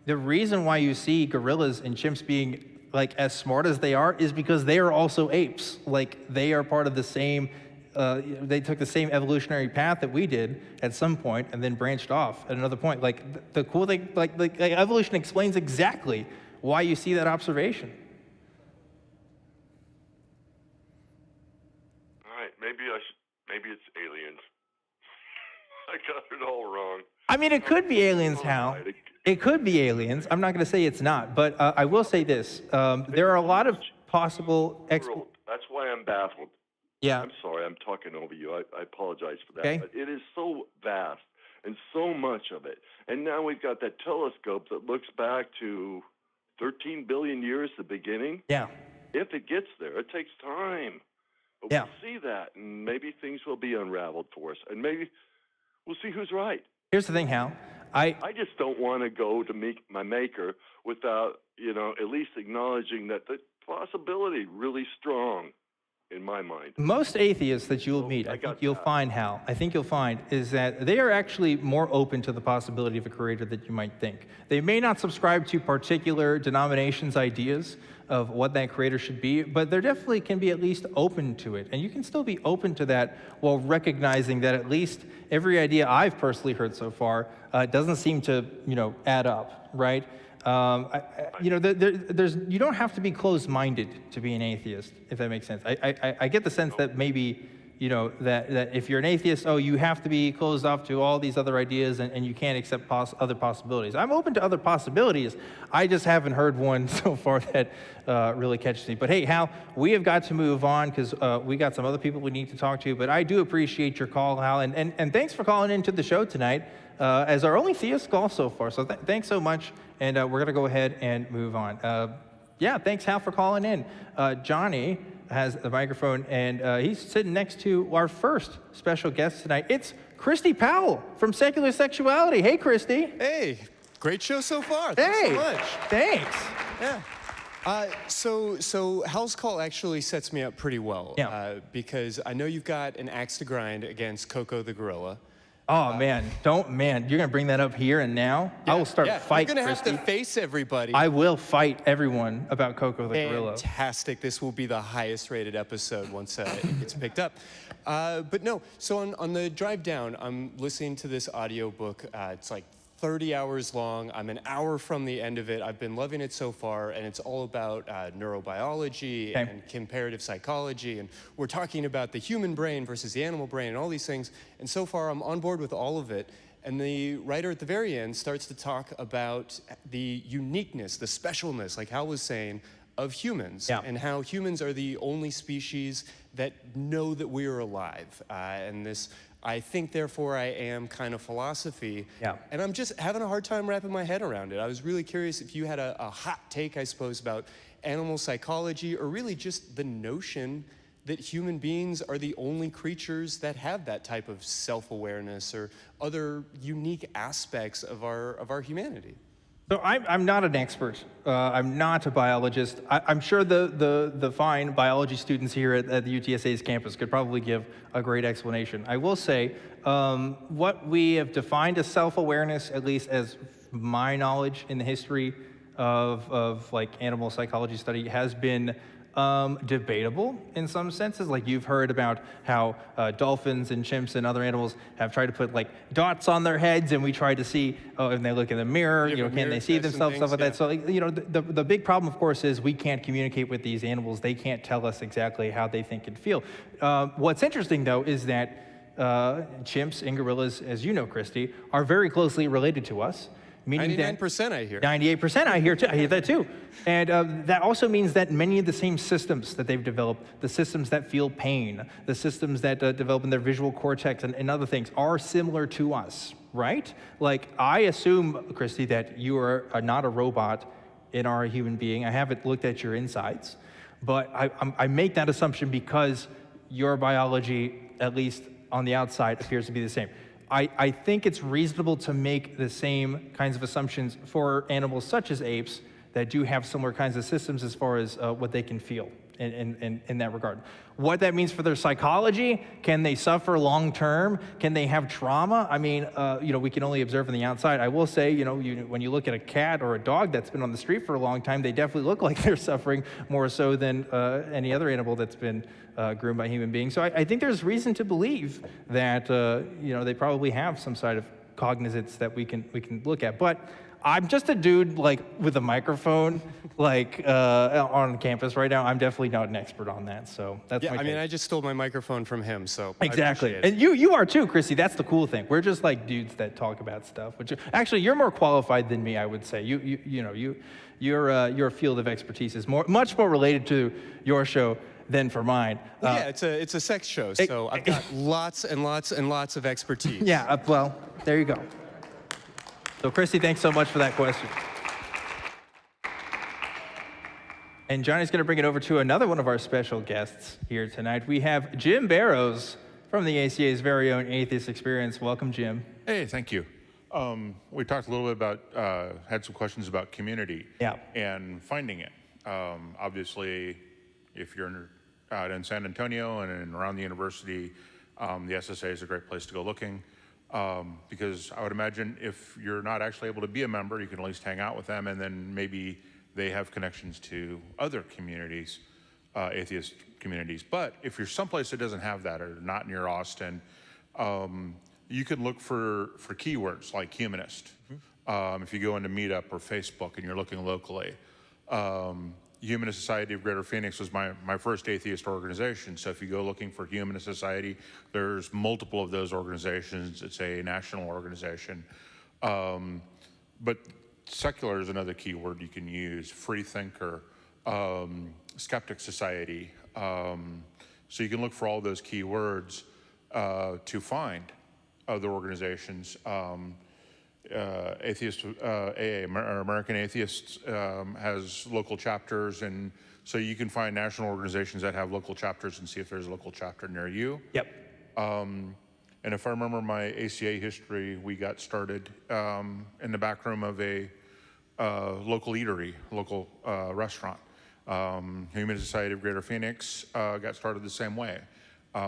the reason why you see gorillas and chimps being, like, as smart as they are is because they are also apes. Like, they are part of the same... they took the same evolutionary path that we did at some point and then branched off at another point. Like, the cool thing, like evolution explains exactly why you see that observation. All right, maybe it's aliens. I got it all wrong. I mean, it could be aliens, Hal. It could be aliens. I'm not going to say it's not, but I will say this. There are a lot of possible... That's why I'm baffled. Yeah. I'm sorry, I'm talking over you. I apologize for that. Okay. But it is so vast and so much of it. And now we've got that telescope that looks back to 13 billion years, the beginning. Yeah. If it gets there, it takes time. But Yeah. we'll see that, and maybe things will be unraveled for us. And maybe we'll see who's right. Here's the thing, Hal. I just don't want to go to meet my maker without, you know, at least acknowledging that the possibility really strong. in my mind. Most atheists that you'll meet, I think you'll find, Hal, is that they are actually more open to the possibility of a creator than you might think. They may not subscribe to particular denominations' ideas of what that creator should be, but there definitely can be at least open to it. And you can still be open to that while recognizing that at least every idea I've personally heard so far doesn't seem to, add up, right? You don't have to be closed-minded to be an atheist, if that makes sense. I get the sense that maybe, that if you're an atheist, you have to be closed off to all these other ideas and you can't accept other possibilities. I'm open to other possibilities. I just haven't heard one so far that really catches me. But hey, Hal, we have got to move on because we got some other people we need to talk to. But I do appreciate your call, Hal, and thanks for calling into the show tonight as our only theist call so far. So thanks so much. And we're going to go ahead and move on. Thanks, Hal, for calling in. Johnny has the microphone, and he's sitting next to our first special guest tonight. It's Christy Powell from Secular Sexuality. Hey, Christy. Hey, great show so far. Thanks so much. Thanks. Yeah. So Hal's call actually sets me up pretty well. Because I know you've got an axe to grind against Coco the gorilla. Oh, man, you're going to bring that up here and now? I will start fighting, You're going to have to face everybody. I will fight everyone about Coco the gorilla. Fantastic. This will be the highest rated episode once it gets picked up. But no, so on the drive down, I'm listening to this audiobook. It's like 30 hours long. I'm an hour from the end of it. I've been loving it so far, and it's all about neurobiology and comparative psychology, and we're talking about the human brain versus the animal brain and all these things, and so far I'm on board with all of it. And the writer at the very end starts to talk about the uniqueness, the specialness, like Hal was saying, of humans, and how humans are the only species that know that we are alive. And this, I think, therefore I am kind of philosophy. And I'm just having a hard time wrapping my head around it. I was really curious if you had a hot take, I suppose, about animal psychology, or really just the notion that human beings are the only creatures that have that type of self-awareness or other unique aspects of our humanity. So I'm not an expert. I'm not a biologist. I'm sure the fine biology students here at the UTSA's campus could probably give a great explanation. I will say what we have defined as self-awareness, at least as my knowledge in the history of like animal psychology study, has been debatable in some senses. Like you've heard about how dolphins and chimps and other animals have tried to put like dots on their heads, and we try to see, and they look in the mirror, can they see themselves, stuff like that. So the big problem, of course, is we can't communicate with these animals. They can't tell us exactly how they think and feel. What's interesting, though, is that chimps and gorillas, as you know, Christy, are very closely related to us. 99% I hear. 98% I hear too. I hear that too. And that also means that many of the same systems that they've developed, the systems that feel pain, the systems that develop in their visual cortex and other things, are similar to us, right? Like, I assume, Christy, that you are not a robot and are a human being. I haven't looked at your insides, but I make that assumption because your biology, at least on the outside, appears to be the same. I think it's reasonable to make the same kinds of assumptions for animals such as apes that do have similar kinds of systems as far as what they can feel in that regard. What that means for their psychology, can they suffer long term? Can they have trauma? I mean, we can only observe on the outside. I will say, when you look at a cat or a dog that's been on the street for a long time, they definitely look like they're suffering more so than any other animal that's been groomed by human beings. So I think there's reason to believe that they probably have some side of cognizance that we can look at. But I'm just a dude like with a microphone on campus right now. I'm definitely not an expert on that. So that's my take. I just stole my microphone from him, so exactly. I appreciate it. And you are too, Christy. That's the cool thing. We're just like dudes that talk about stuff. Which actually, you're more qualified than me, I would say. Your field of expertise is much more related to your show than for mine. Well, it's a sex show, so I've got lots and lots and lots of expertise. Yeah. Well, there you go. So, Christy, thanks so much for that question. And Johnny's going to bring it over to another one of our special guests here tonight. We have Jim Barrows from the ACA's very own Atheist Experience. Welcome, Jim. Hey, thank you. We talked a little bit about, had some questions about community and finding it. Obviously, if you're out in San Antonio and around the university, the SSA is a great place to go looking. Because I would imagine if you're not actually able to be a member, you can at least hang out with them, and then maybe they have connections to other communities, atheist communities. But if you're someplace that doesn't have that, or not near Austin, you can look for keywords like humanist. If you go into Meetup or Facebook and you're looking locally. Humanist Society of Greater Phoenix was my first atheist organization. So if you go looking for Humanist Society, there's multiple of those organizations. It's a national organization. But secular is another keyword you can use. Free thinker, skeptic society. So you can look for all those keywords to find other organizations. Atheist AA, American Atheists, has local chapters, and so you can find national organizations that have local chapters and see if there's a local chapter near you. Yep. And if I remember my ACA history, we got started in the back room of a local eatery, local restaurant. Humanist Society of Greater Phoenix got started the same way.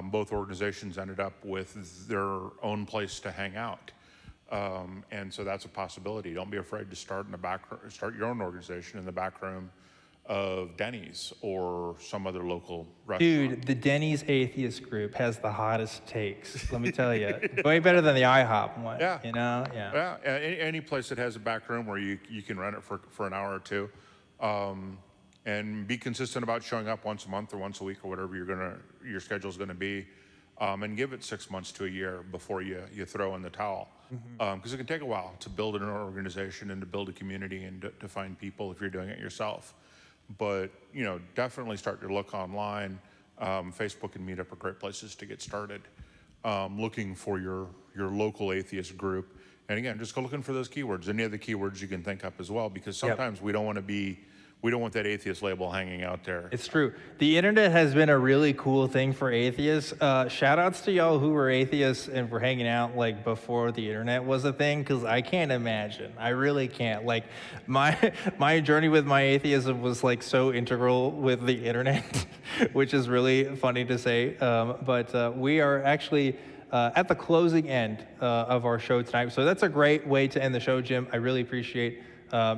Both organizations ended up with their own place to hang out. And so that's a possibility. Don't be afraid to start your own organization in the back room of Denny's or some other local restaurant. Dude, the Denny's Atheist group has the hottest takes, let me tell you. Way better than the IHOP one, Yeah. you know? Yeah. Yeah, any place that has a back room where you can rent it for an hour or two. And be consistent about showing up once a month or once a week or whatever your schedule's gonna be. And give it 6 months to a year before you throw in the towel. Because it can take a while to build an organization and to build a community and to find people if you're doing it yourself. But definitely start your look online. Facebook and Meetup are great places to get started. Looking for your local atheist group. And again, just go looking for those keywords. Any other keywords you can think up as well, because sometimes we don't want that atheist label hanging out there. It's true. The internet has been a really cool thing for atheists. Shout outs to y'all who were atheists and were hanging out like before the internet was a thing, because I can't imagine. I really can't. Like my journey with my atheism was like so integral with the internet, which is really funny to say. But we are actually at the closing end of our show tonight. So that's a great way to end the show, Jim. I really appreciate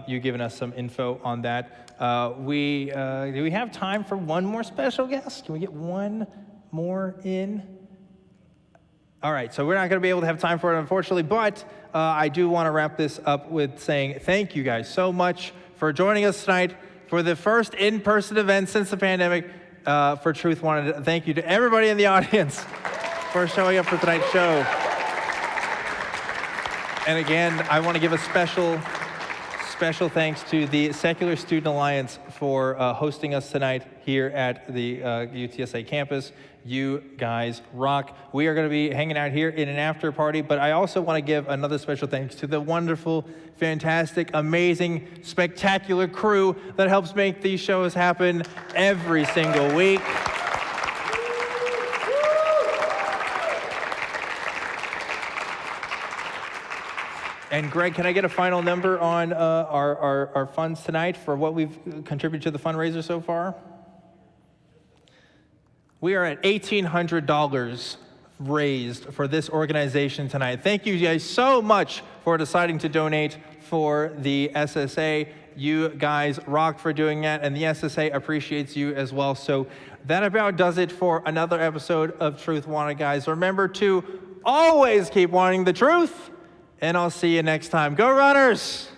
you giving us some info on that. Do we have time for one more special guest? Can we get one more in? All right, so we're not going to be able to have time for it, unfortunately, but I do want to wrap this up with saying thank you guys so much for joining us tonight for the first in-person event since the pandemic for Truth Wanted. Thank you to everybody in the audience for showing up for tonight's show. And again, I want to give a special thanks to the Secular Student Alliance for hosting us tonight here at the UTSA campus. You guys rock. We are going to be hanging out here in an after party, but I also want to give another special thanks to the wonderful, fantastic, amazing, spectacular crew that helps make these shows happen every single week. And Greg, can I get a final number on our funds tonight for what we've contributed to the fundraiser so far? We are at $1,800 raised for this organization tonight. Thank you guys so much for deciding to donate for the SSA. You guys rock for doing that, and the SSA appreciates you as well. So that about does it for another episode of Truth Wanted, guys. Remember to always keep wanting the truth, and I'll see you next time. Go Runners!